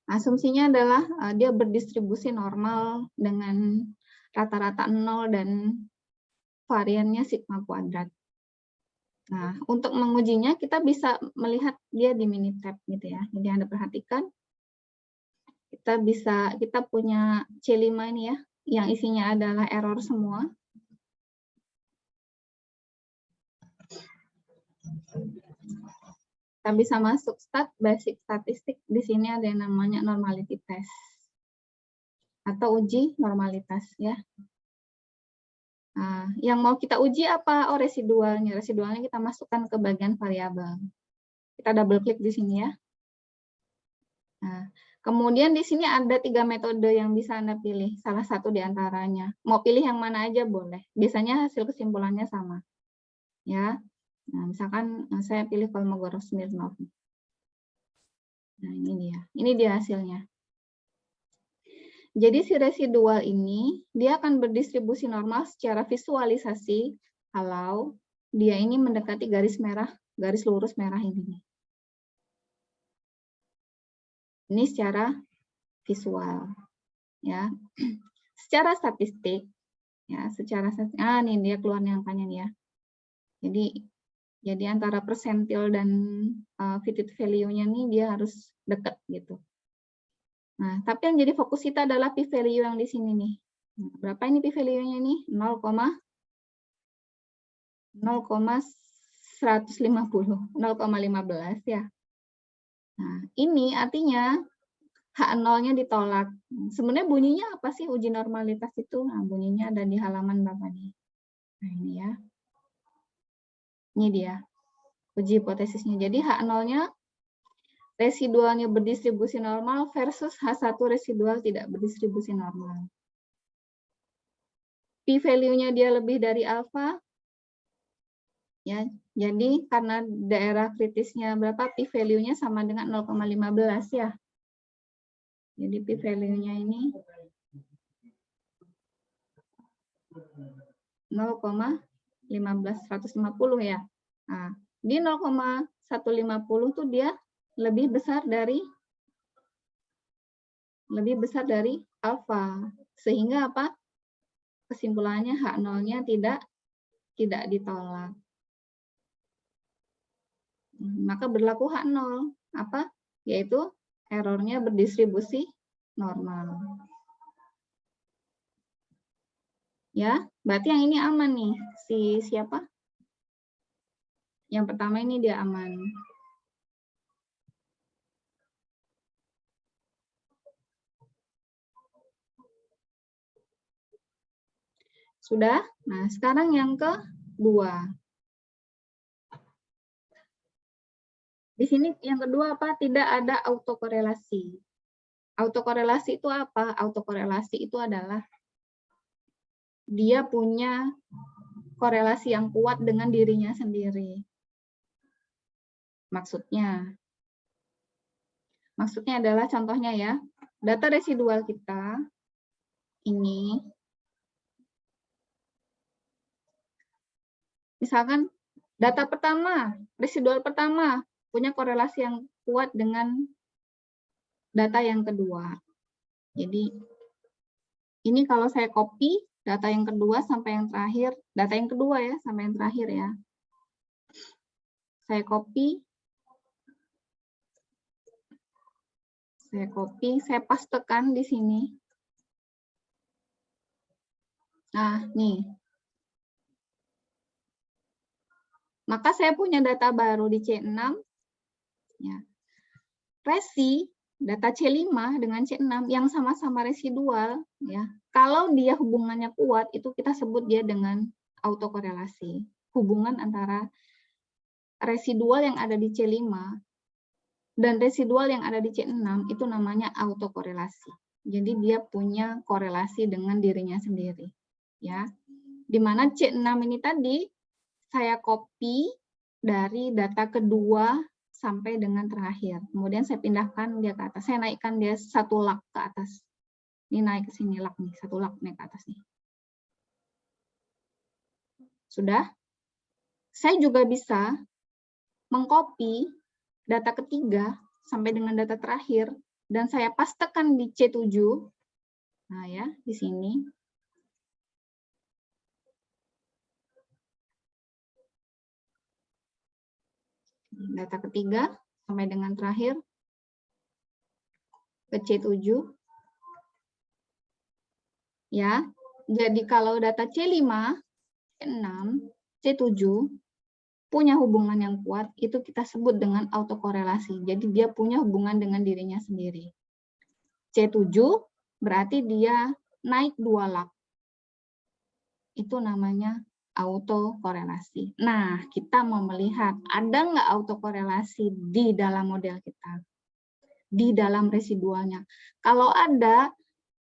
Asumsinya adalah dia berdistribusi normal dengan rata-rata 0 dan variannya sigma kuadrat. Nah, untuk mengujinya kita bisa melihat dia di Minitab gitu ya. Jadi Anda perhatikan kita punya C5 ini ya, yang isinya adalah error semua. Kita bisa masuk basic statistik, di sini ada yang namanya normality test atau uji normalitas ya. Nah, yang mau kita uji apa? Oh, residualnya. Residualnya kita masukkan ke bagian variabel. Kita double klik di sini ya. Nah, kemudian di sini ada 3 metode yang bisa Anda pilih, salah satu di antaranya. Mau pilih yang mana aja boleh. Biasanya hasil kesimpulannya sama. Ya. Nah, misalkan saya pilih Kolmogorov-Smirnov. Nah, ini dia. Ini dia hasilnya. Jadi si residual ini dia akan berdistribusi normal secara visualisasi kalau dia ini mendekati garis merah, garis lurus merah ini. Ini secara visual, ya. Secara statistik, ya, ini dia keluarnya angkanya nih ya. Jadi antara persentil dan fitted value-nya nih dia harus dekat gitu. Nah, tapi yang jadi fokus kita adalah p-value yang di sini nih. Nah, berapa ini p-value-nya nih? 0,150, 0,15 ya. Nah, ini artinya H0-nya ditolak. Sebenarnya bunyinya apa sih uji normalitas itu? Nah, bunyinya ada di halaman Bapak nih. Nah, ini ya. Ini dia. Uji hipotesisnya. Jadi H0-nya residualnya berdistribusi normal versus H1 residual tidak berdistribusi normal. P-value-nya dia lebih dari alfa. Ya, jadi karena daerah kritisnya berapa, P-value-nya sama dengan 0,15 ya. Jadi P-value-nya ini 0,150 ya. Nah, di 0,150 tuh dia lebih besar dari alfa. Sehingga apa? Kesimpulannya H0-nya tidak ditolak. Maka berlaku H0. Apa? Yaitu errornya berdistribusi normal. Ya, berarti yang ini aman nih. Siapa? Yang pertama ini dia aman. Sudah? Nah, sekarang yang kedua. Di sini yang kedua apa? Tidak ada autokorelasi. Autokorelasi itu apa? Autokorelasi itu adalah dia punya korelasi yang kuat dengan dirinya sendiri. Maksudnya adalah contohnya ya, data residual kita ini, misalkan data pertama, residual pertama punya korelasi yang kuat dengan data yang kedua. Jadi ini kalau saya copy data yang kedua sampai yang terakhir, data yang kedua ya sampai yang terakhir ya. Saya copy, saya pastekan di sini. Nah, nih. Maka saya punya data baru di C6. Ya. Resi, data C5 dengan C6 yang sama-sama residual, ya. Kalau dia hubungannya kuat, itu kita sebut dia dengan autokorelasi. Hubungan antara residual yang ada di C5 dan residual yang ada di C6 itu namanya autokorelasi. Jadi dia punya korelasi dengan dirinya sendiri, ya. Di mana C6 ini tadi saya copy dari data kedua sampai dengan terakhir. Kemudian saya pindahkan dia ke atas. Saya naikkan dia satu lak ke atas. Ini naik ke sini lak nih, satu lak naik ke atas nih. Sudah? Saya juga bisa mengcopy data ketiga sampai dengan data terakhir dan saya pastekan di C7. Nah ya, di sini. Data ketiga sampai dengan terakhir ke C7. Ya. Jadi kalau data C5, C6, C7 punya hubungan yang kuat, itu kita sebut dengan autokorelasi. Jadi dia punya hubungan dengan dirinya sendiri. C7 berarti dia naik 2 lak. Itu namanya autokorelasi. Nah, kita mau melihat ada nggak autokorelasi di dalam model kita, di dalam residualnya. Kalau ada,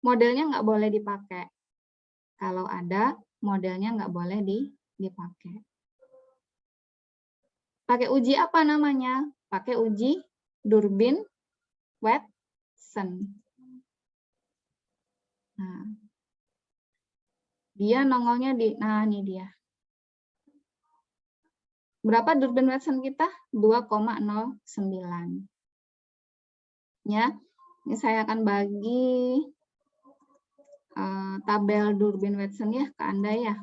modelnya nggak boleh dipakai. Kalau ada, modelnya nggak boleh dipakai. Pakai uji apa namanya? Pakai uji Durbin-Watson. Nah, dia nongolnya di, nah ini dia. Berapa Durbin-Watson kita? 2,09. Ya, ini saya akan bagi tabel Durbin-Watson ya ke Anda ya.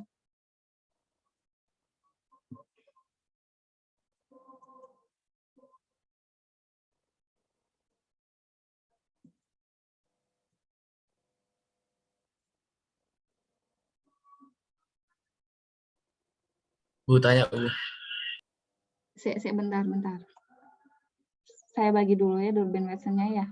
Bu tanya, Bu. Saya bentar. Saya bagi dulu ya Durbin-Watsonnya ya.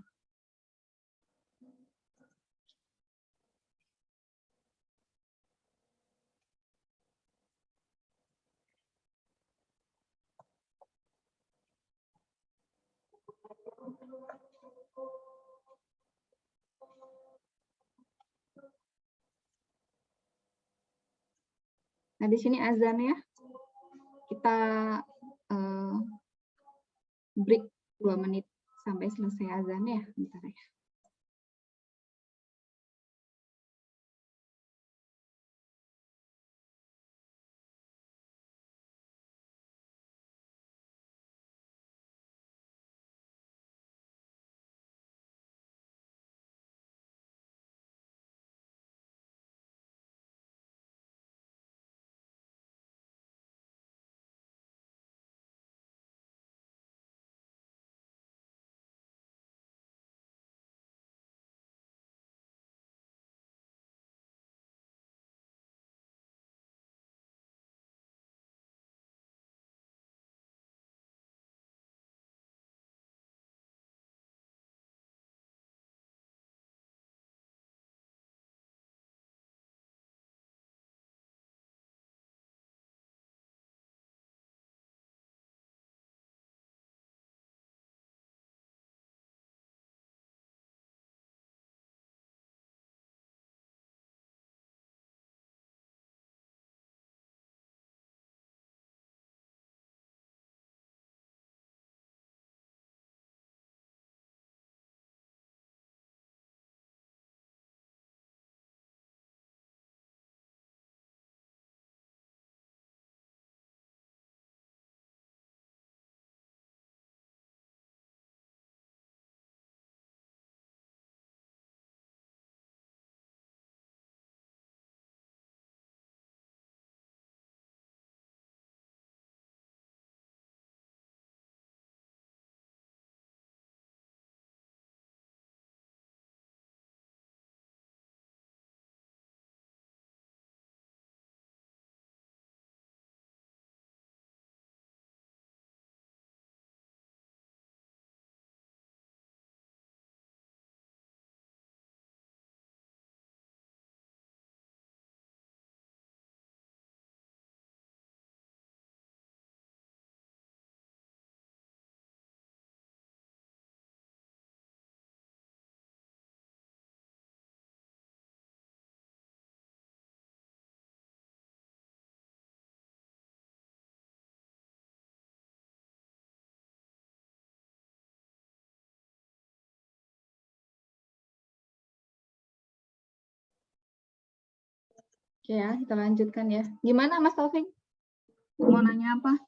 Nah, di sini azan ya. Kita break 2 menit sampai selesai azan ya. Bentar ya. Oke ya, kita lanjutkan ya. Gimana Mas Taufik? Mau nanya apa?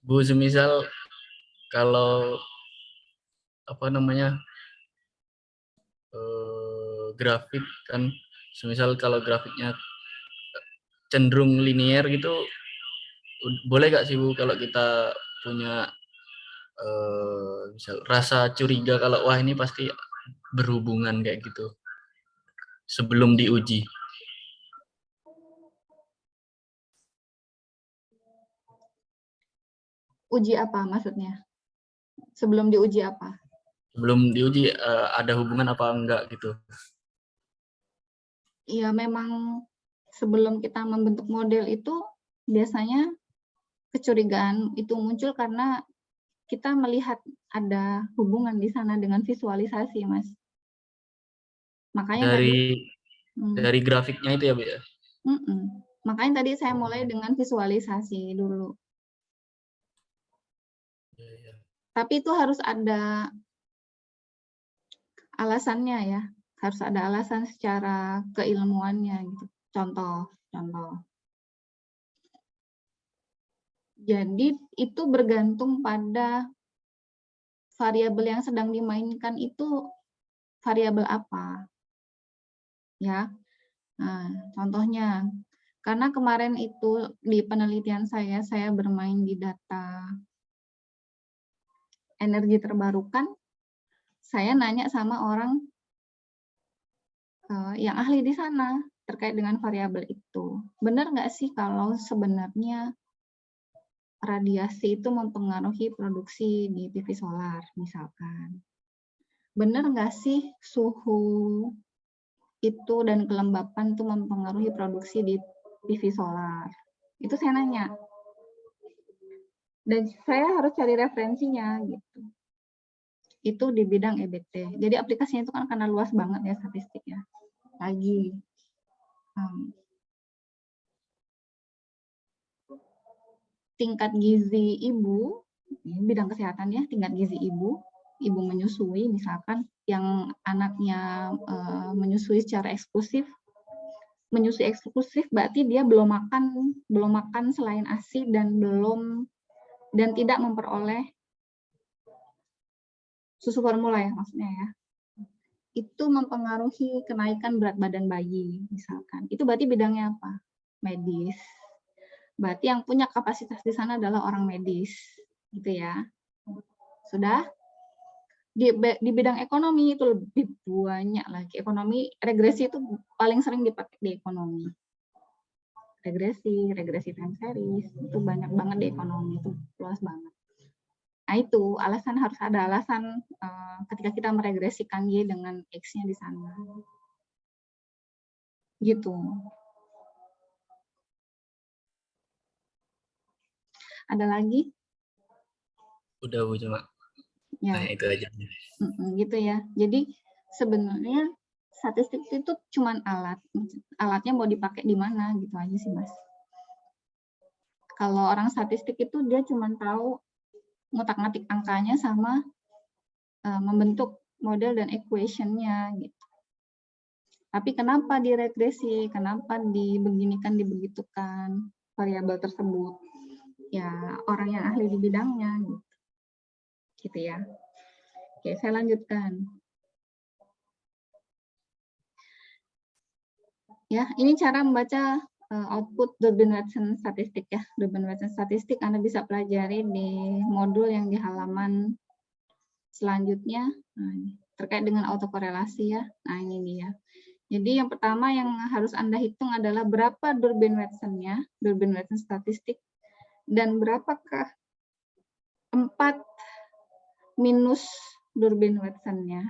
Bu, semisal kalau apa namanya grafik kan, semisal kalau grafiknya cenderung linier gitu, boleh gak sih Bu kalau kita punya misal rasa curiga kalau wah ini pasti berhubungan kayak gitu sebelum diuji? Uji apa maksudnya? Sebelum diuji apa? Sebelum diuji ada hubungan apa enggak gitu? Iya, memang sebelum kita membentuk model itu biasanya kecurigaan itu muncul karena kita melihat ada hubungan di sana dengan visualisasi, Mas. Makanya tadi, Dari grafiknya itu ya, Bu ya? makanya tadi saya mulai dengan visualisasi dulu. Tapi itu harus ada alasannya ya, harus ada alasan secara keilmuannya gitu. Contoh. Jadi itu bergantung pada variabel yang sedang dimainkan itu variabel apa. Ya. Nah, contohnya, karena kemarin itu di penelitian saya bermain di data energi terbarukan, saya nanya sama orang yang ahli di sana terkait dengan variabel itu. Benar nggak sih kalau sebenarnya radiasi itu mempengaruhi produksi di PV solar, misalkan? Benar nggak sih suhu itu dan kelembapan itu mempengaruhi produksi di PV solar? Itu saya nanya. Dan saya harus cari referensinya gitu. Itu di bidang EBT. Jadi aplikasinya itu kan karena luas banget ya statistik ya. Lagi tingkat gizi ibu, bidang kesehatan ya, tingkat gizi ibu menyusui misalkan yang anaknya menyusui secara eksklusif, berarti dia belum makan selain ASI dan tidak memperoleh susu formula ya maksudnya ya. Itu mempengaruhi kenaikan berat badan bayi misalkan. Itu berarti bidangnya apa? Medis. Berarti yang punya kapasitas di sana adalah orang medis, gitu ya. Sudah? Di bidang ekonomi itu lebih banyak lagi. Ekonomi, regresi itu paling sering dipakai di ekonomi. Regresi time series, itu banyak banget di ekonomi, itu luas banget. Nah itu, harus ada alasan ketika kita meregresikan Y dengan X-nya di sana. Gitu. Ada lagi? Udah Bu, cuma Ya. nah itu aja. Gitu ya. Jadi sebenarnya statistik itu cuma alatnya mau dipakai di mana gitu aja sih Mas. Kalau orang statistik itu dia cuma tahu ngutak-ngatik angkanya sama membentuk model dan equation-nya gitu. Tapi kenapa diregresi, kenapa dibeginikan, dibegitukan variabel tersebut? Ya orang yang ahli di bidangnya gitu ya. Oke, saya lanjutkan. Ya, ini cara membaca output Durbin-Watson statistik ya. Durbin-Watson statistik Anda bisa pelajari di modul yang di halaman selanjutnya terkait dengan autokorelasi ya. Nah, ini dia. Jadi yang pertama yang harus Anda hitung adalah berapa Durbin-Watsonnya, Durbin-Watson statistik, dan berapakah 4 minus Durbin-Watsonnya.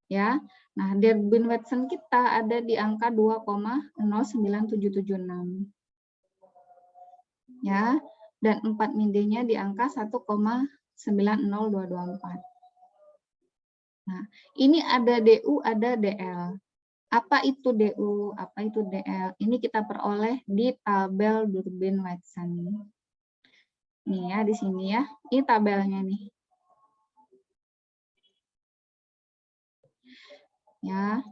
Ya. Nah, Durbin-Watson kita ada di angka 2,09776. Ya, dan 4 min-nya di angka 1,90224. Nah, ini ada DU, ada DL. Apa itu DU, apa itu DL? Ini kita peroleh di tabel Durbin-Watson. Nih ya, di sini ya. Ini tabelnya nih. Ya.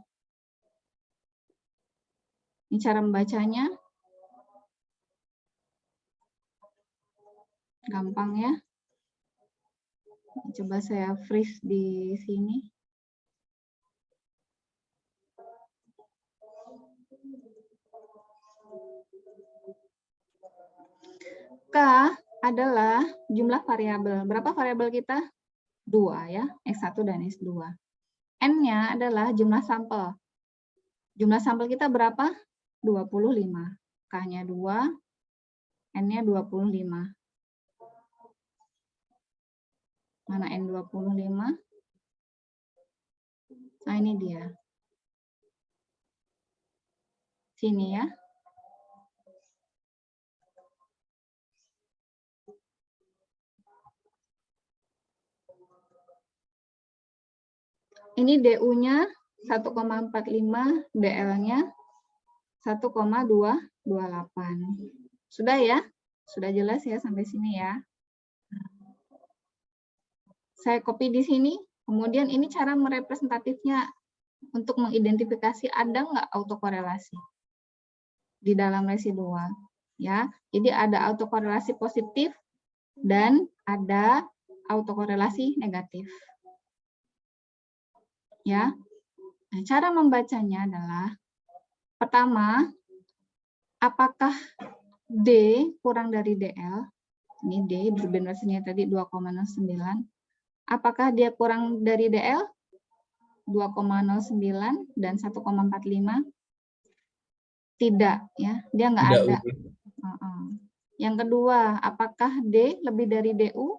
Ini cara membacanya. Gampang ya. Coba saya freeze di sini. K adalah jumlah variabel. Berapa variabel kita? 2 ya, X1 dan X2. N-nya adalah jumlah sampel. Jumlah sampel kita berapa? 25. K-nya 2, N-nya 25. Mana N25? Nah, ini dia. Sini ya. Ini DU-nya 1,45, DL-nya 1,228. Sudah ya? Sudah jelas ya sampai sini ya? Saya copy di sini, kemudian ini cara merepresentatifnya untuk mengidentifikasi ada nggak autokorelasi di dalam residual. Ya, jadi ada autokorelasi positif dan ada autokorelasi negatif. Ya, nah, cara membacanya adalah pertama, apakah D kurang dari DL? Ini D, Durbin-Watsonnya tadi 2,09. Apakah dia kurang dari DL? 2,09 dan 1,45? Tidak, ya, dia nggak ada. Yang kedua, apakah D lebih dari DU?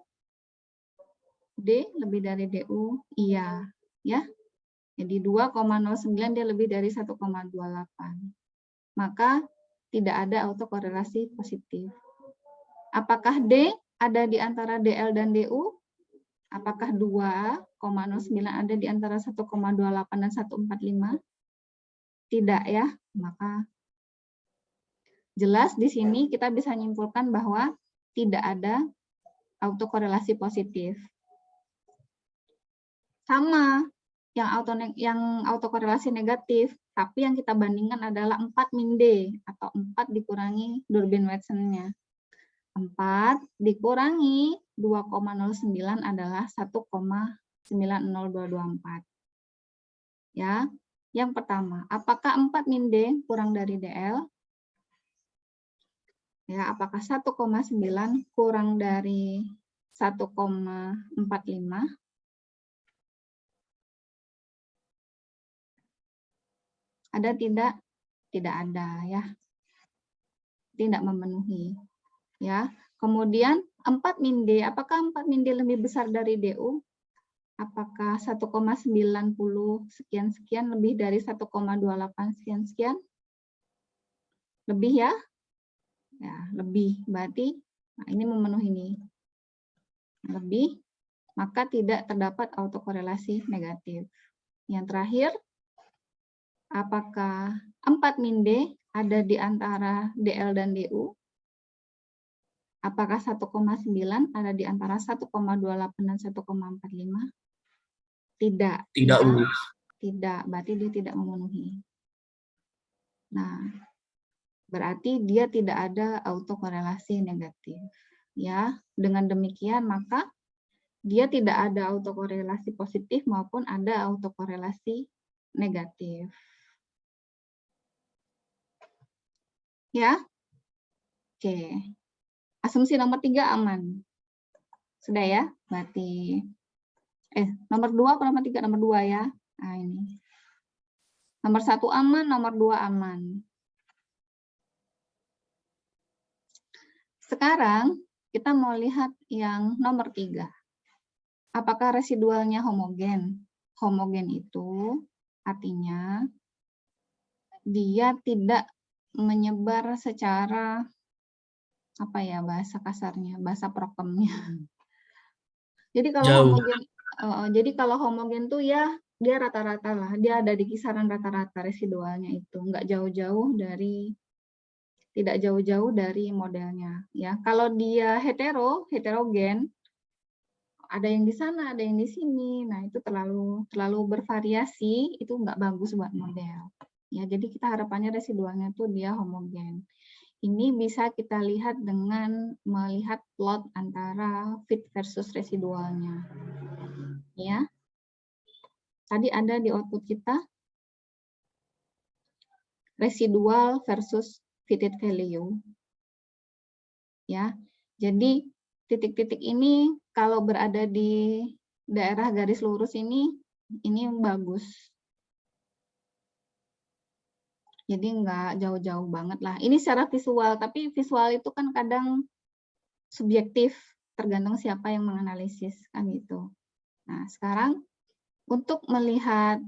D lebih dari DU? Iya, ya. Jadi 2,09 dia lebih dari 1,28. Maka tidak ada autokorelasi positif. Apakah D ada di antara DL dan DU? Apakah 2,09 ada di antara 1,28 dan 1,45? Tidak ya. Maka jelas di sini kita bisa menyimpulkan bahwa tidak ada autokorelasi positif. Sama yang autokorelasi negatif, tapi yang kita bandingkan adalah 4 min D atau 4 dikurangi Durbin-Watsonnya. 4 dikurangi 2,09 adalah 1,90224. Ya. Yang pertama, apakah 4 min D kurang dari DL? Ya, apakah 1,9 kurang dari 1,45? Ada tidak? Tidak ada ya. Tidak memenuhi. Ya. Kemudian 4 min D, apakah 4 min D lebih besar dari DU? Apakah 1,90 sekian-sekian lebih dari 1,28 sekian-sekian? Lebih ya? Ya, lebih. Berarti nah ini memenuhi ini. Lebih, maka tidak terdapat autokorelasi negatif. Yang terakhir, apakah 4 min D ada di antara DL dan DU? Apakah 1,9 ada di antara 1,28 dan 1,45? Tidak. Tidak. Tidak, berarti dia tidak memenuhi. Nah, berarti dia tidak ada autokorelasi negatif. Ya, dengan demikian maka dia tidak ada autokorelasi positif maupun ada autokorelasi negatif. Ya. Oke. Asumsi nomor 3 aman. Sudah ya? Berarti nomor 2 apa nomor 3? Nomor 2 ya. Nah, ini. Nomor 1 aman, nomor 2 aman. Sekarang kita mau lihat yang nomor 3. Apakah residualnya homogen? Homogen itu artinya dia tidak menyebar secara apa ya bahasa kasarnya, bahasa prokemnya. Jadi kalau homogen tuh ya dia rata-rata lah, dia ada di kisaran rata-rata residualnya itu, tidak jauh-jauh dari modelnya ya. Kalau dia heterogen ada yang di sana, ada yang di sini. Nah, itu terlalu bervariasi, itu nggak bagus buat model. Ya, jadi kita harapannya residualnya tuh dia homogen. Ini bisa kita lihat dengan melihat plot antara fit versus residualnya. Ya. Tadi ada di output kita residual versus fitted value. Ya. Jadi titik-titik ini kalau berada di daerah garis lurus ini bagus. Jadi nggak jauh-jauh banget lah. Ini secara visual, tapi visual itu kan kadang subjektif, tergantung siapa yang menganalisis, kan gitu. Nah, sekarang untuk melihat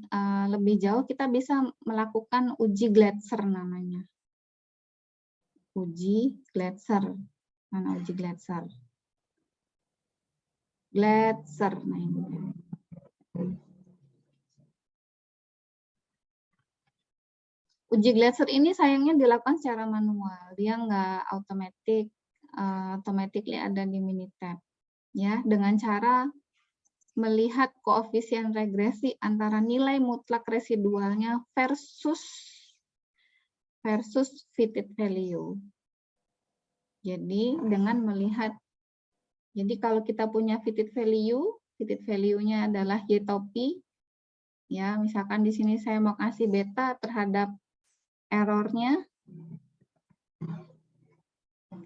lebih jauh, kita bisa melakukan uji Glatzer namanya. Uji Glatzer. Mana uji Glatzer? Glatzer. Nah, ini. Uji Glatzer ini sayangnya dilakukan secara manual, dia nggak automatically ada di Minitab, ya, dengan cara melihat koefisien regresi antara nilai mutlak residualnya versus fitted value. Jadi dengan melihat, jadi kalau kita punya fitted value-nya adalah Y topi, ya, misalkan di sini saya mau kasih beta terhadap errornya.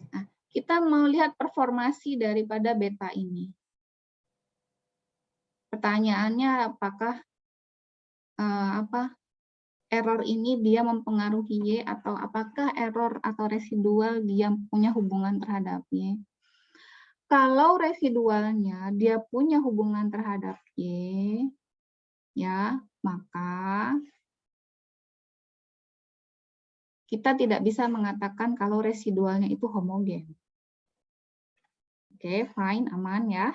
Nah, kita mau lihat performasi daripada beta ini. Pertanyaannya apakah error ini dia mempengaruhi Y atau apakah error atau residual dia punya hubungan terhadap Y. Kalau residualnya dia punya hubungan terhadap Y, ya, maka kita tidak bisa mengatakan kalau residualnya itu homogen. Oke, fine, aman ya.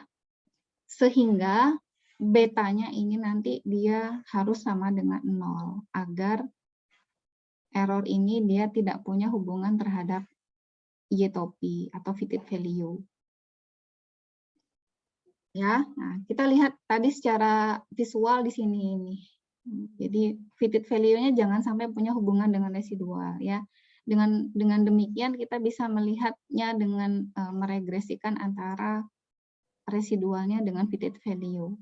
Sehingga betanya ini nanti dia harus sama dengan 0 agar error ini dia tidak punya hubungan terhadap Y topi atau fitted value. Ya, nah kita lihat tadi secara visual di sini ini. Jadi fitted value-nya jangan sampai punya hubungan dengan residual ya. Dengan demikian kita bisa melihatnya dengan meregresikan antara residualnya dengan fitted value.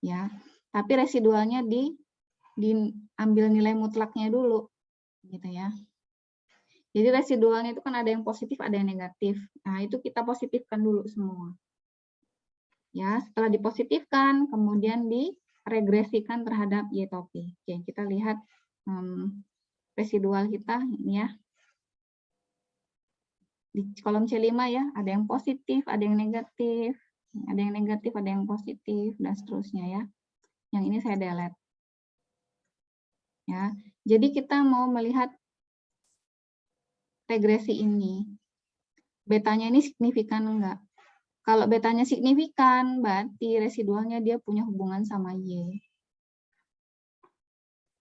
Ya. Tapi residualnya diambil nilai mutlaknya dulu gitu ya. Jadi residualnya itu kan ada yang positif, ada yang negatif. Nah, itu kita positifkan dulu semua. Ya, setelah dipositifkan kemudian regresikan terhadap Y topi. Oke, kita lihat residual kita ini ya. Di kolom C5 ya, ada yang positif, ada yang negatif, ada yang positif, dan seterusnya ya. Yang ini saya delete. Ya, jadi kita mau melihat regresi ini. Betanya ini signifikan enggak? Kalau betanya signifikan, berarti residualnya dia punya hubungan sama Y.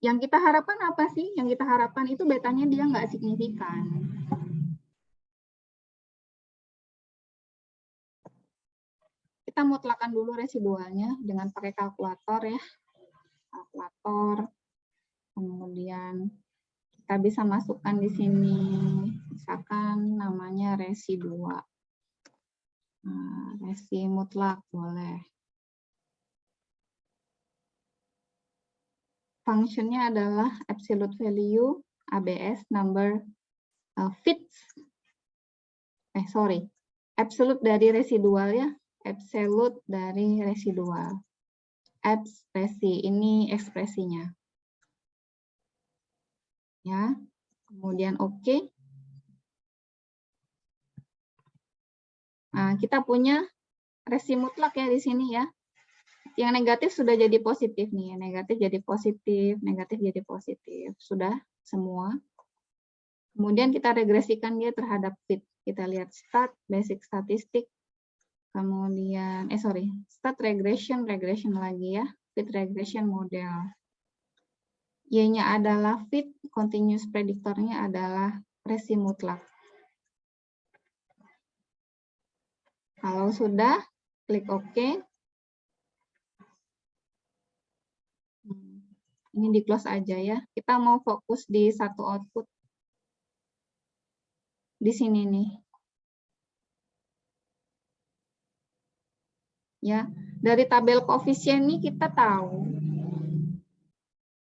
Yang kita harapkan apa sih? Yang kita harapkan itu betanya dia nggak signifikan. Kita mutlakkan dulu residualnya dengan pakai kalkulator ya. Kalkulator. Kemudian kita bisa masukkan di sini, misalkan namanya residua. Nah, resi mutlak boleh. Fungsinya adalah absolute value, ABS, number, fits. Absolute dari residual ya. Absolute dari residual. Ekspresi, ini ekspresinya. Ya, kemudian oke. Nah, kita punya resi mutlak ya di sini ya. Yang negatif sudah jadi positif nih, negatif jadi positif, negatif jadi positif. Sudah semua. Kemudian kita regresikan dia terhadap fit. Kita lihat stat, basic statistik. Kemudian, stat regression lagi ya. Fit regression model. Y-nya adalah fit, continuous prediktornya adalah resi mutlak. Kalau sudah, Klik OK. Ini di close aja ya. Kita mau fokus di satu output. Di sini nih. Ya, dari tabel koefisien ini kita tahu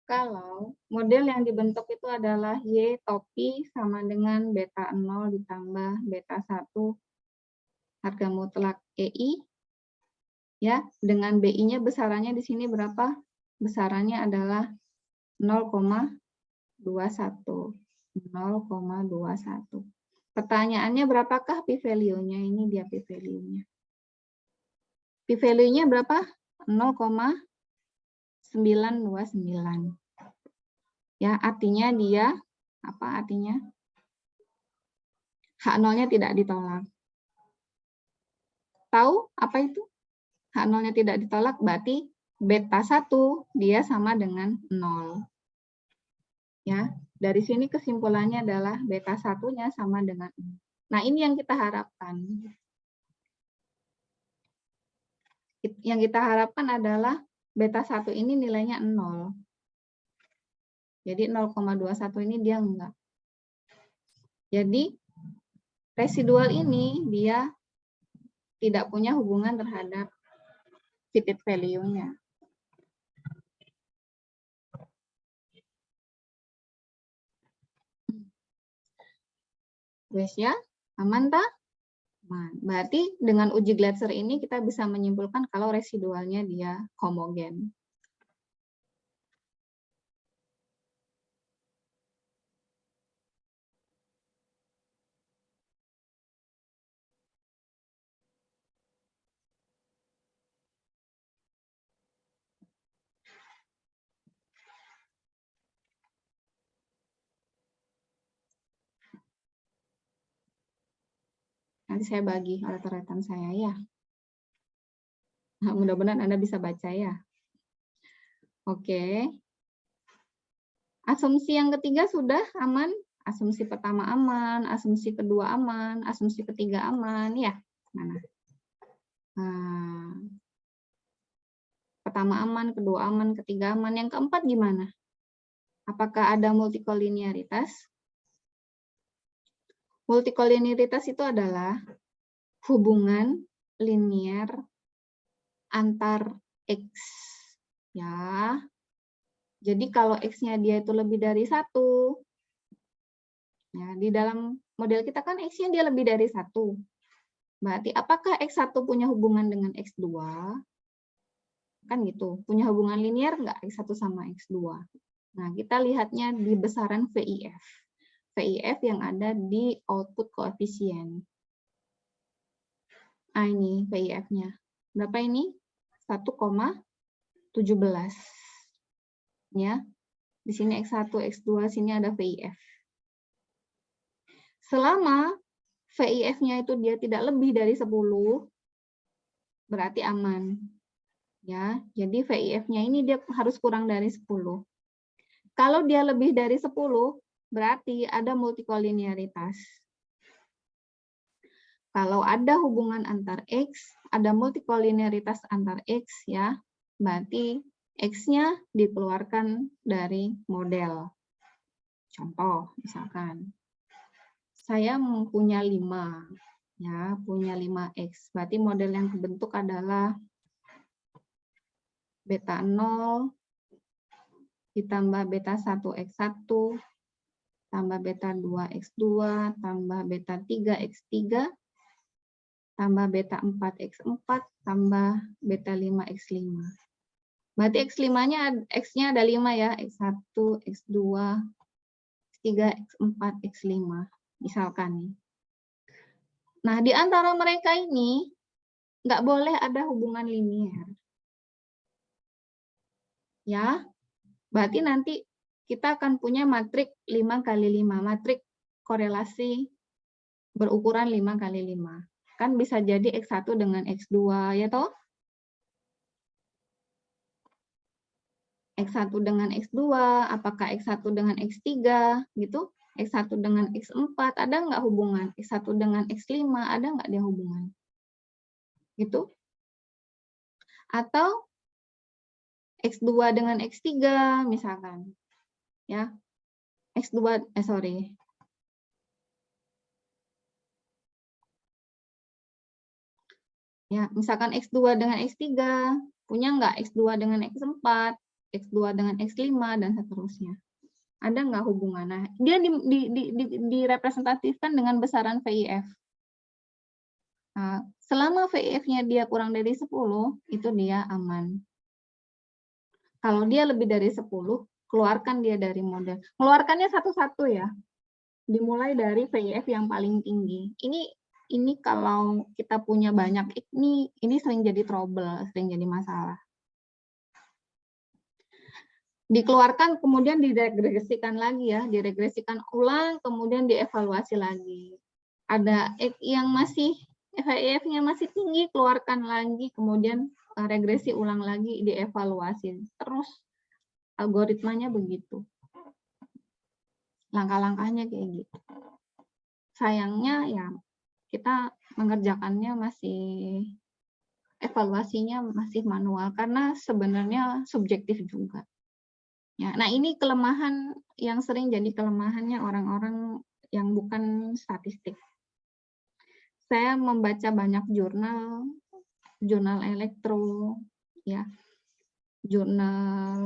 kalau model yang dibentuk itu adalah Y topi sama dengan beta 0 ditambah beta 1 harga mutlak EI. Ya, dengan BI-nya besarannya di sini berapa? Besarannya adalah 0,21. 0,21. Pertanyaannya berapakah p-value-nya? Ini dia p-value-nya. P-value-nya berapa? 0,929. Ya, artinya dia apa artinya? H0-nya tidak ditolak. Tahu apa itu? H0-nya tidak ditolak berarti beta 1 dia sama dengan 0. Ya, dari sini kesimpulannya adalah beta 1-nya sama dengan 0. Nah, ini yang kita harapkan. Yang kita harapkan adalah beta 1 ini nilainya 0. Jadi 0,21 ini dia enggak. Jadi residual ini dia tidak punya hubungan terhadap fitted value-nya. Wes ya, aman tak? Berarti dengan uji Glatzer ini kita bisa menyimpulkan kalau residualnya dia homogen. Nanti saya bagi coretan saya ya. Nah, mudah-mudahan Anda bisa baca ya. Oke. Asumsi yang ketiga sudah aman. Asumsi pertama aman, asumsi kedua aman, asumsi ketiga aman. Ya, mana? Nah, pertama aman, kedua aman, ketiga aman. Yang keempat gimana? Apakah ada multikolinearitas? Multikolinearitas itu adalah hubungan linear antar X. Ya. Jadi kalau X-nya dia itu lebih dari 1, ya, di dalam model kita kan X-nya dia lebih dari 1. Berarti apakah X1 punya hubungan dengan X2? Kan gitu. Punya hubungan linear nggak X1 sama X2? Nah, kita lihatnya di besaran VIF. VIF yang ada di output koefisien. Nah, ini VIF-nya. Berapa ini? 1,17. Ya. Di sini X1, X2, sini ada VIF. Selama VIF-nya itu dia tidak lebih dari 10, berarti aman. Ya, jadi VIF-nya ini dia harus kurang dari 10. Kalau dia lebih dari 10, berarti ada multikolinearitas. Kalau ada hubungan antar X, ada multikolinearitas antar X, ya, berarti X-nya dikeluarkan dari model. Contoh, misalkan, saya punya 5, ya, punya 5X. Berarti model yang kebentuk adalah beta 0 ditambah beta 1X1 tambah beta 2X2 tambah beta 3X3 tambah beta 4X4 tambah beta 5X5. Berarti X5-nya X-nya ada 5 ya, X1, X2, X3, X4, X5 misalkan nih. Nah, di antara mereka ini nggak boleh ada hubungan linear. Ya, berarti nanti kita akan punya matrik 5 kali 5, matrik korelasi berukuran 5 kali 5. Kan bisa jadi X1 dengan X2, ya toh? X1 dengan X2, apakah X1 dengan X3, gitu? X1 dengan X4, ada nggak hubungan? X1 dengan X5, ada nggak dia hubungan? Gitu? Atau X2 dengan X3 misalkan. Ya. X2 sorry. Ya, misalkan X2 dengan X3, punya nggak X2 dengan X4, X2 dengan X5, dan seterusnya. Ada nggak hubungan? Nah, dia direpresentatifkan dengan besaran VIF. Nah, selama VIF-nya dia kurang dari 10, itu dia aman. Kalau dia lebih dari 10, keluarkan dia dari model. Keluarkannya satu-satu ya. Dimulai dari VIF yang paling tinggi. Ini kalau kita punya banyak ini sering jadi trouble, sering jadi masalah. Dikeluarkan kemudian diregresikan lagi ya, diregresikan ulang kemudian dievaluasi lagi. Ada X yang masih VIF-nya masih tinggi, keluarkan lagi kemudian regresi ulang lagi, dievaluasi. Terus algoritmanya begitu. Langkah-langkahnya kayak gitu. Sayangnya ya kita mengerjakannya masih evaluasinya masih manual karena sebenarnya subjektif juga. Ya, nah ini kelemahan yang sering jadi kelemahannya orang-orang yang bukan statistik. Saya membaca banyak jurnal elektro, ya,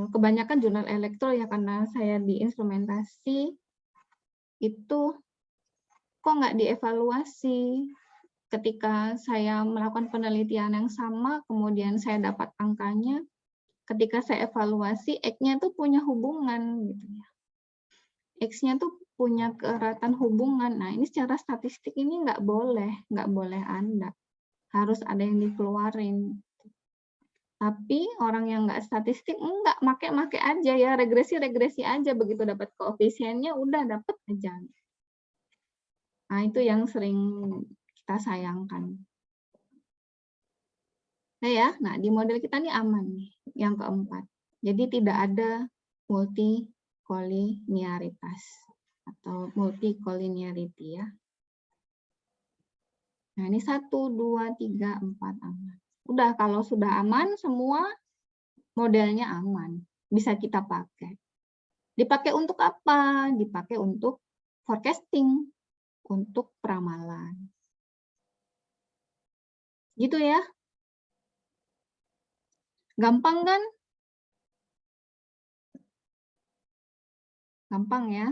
kebanyakan jurnal elektro ya karena saya di instrumentasi itu kok nggak dievaluasi. Ketika saya melakukan penelitian yang sama, kemudian saya dapat angkanya, ketika saya evaluasi, X-nya tuh punya hubungan, gitu ya. X-nya tuh punya keeratan hubungan. Nah, ini secara statistik ini nggak boleh ada. Harus ada yang dikeluarin. Tapi orang yang nggak statistik, enggak, make aja ya, regresi aja, begitu dapat koefisiennya, udah dapat aja. Nah, itu yang sering kita sayangkan. Nah, ya, nah di model kita ini aman nih, yang keempat. Jadi tidak ada multikoliniaritas atau multicollinearity ya. Nah, ini 1, 2, 3, 4 aman. Udah, kalau sudah aman semua modelnya aman, bisa kita pakai. Dipakai untuk apa? Dipakai untuk forecasting, untuk peramalan. Gitu ya. Gampang kan? Gampang ya.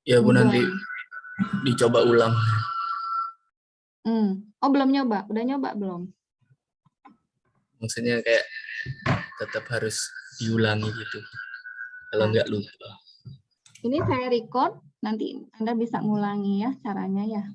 Ya Bu, nanti dicoba ulang. Oh, belum nyoba. Udah nyoba belum? Maksudnya kayak tetap harus diulangi gitu. Kalau nggak lupa. Ini saya record, nanti Anda bisa ngulangi ya caranya ya.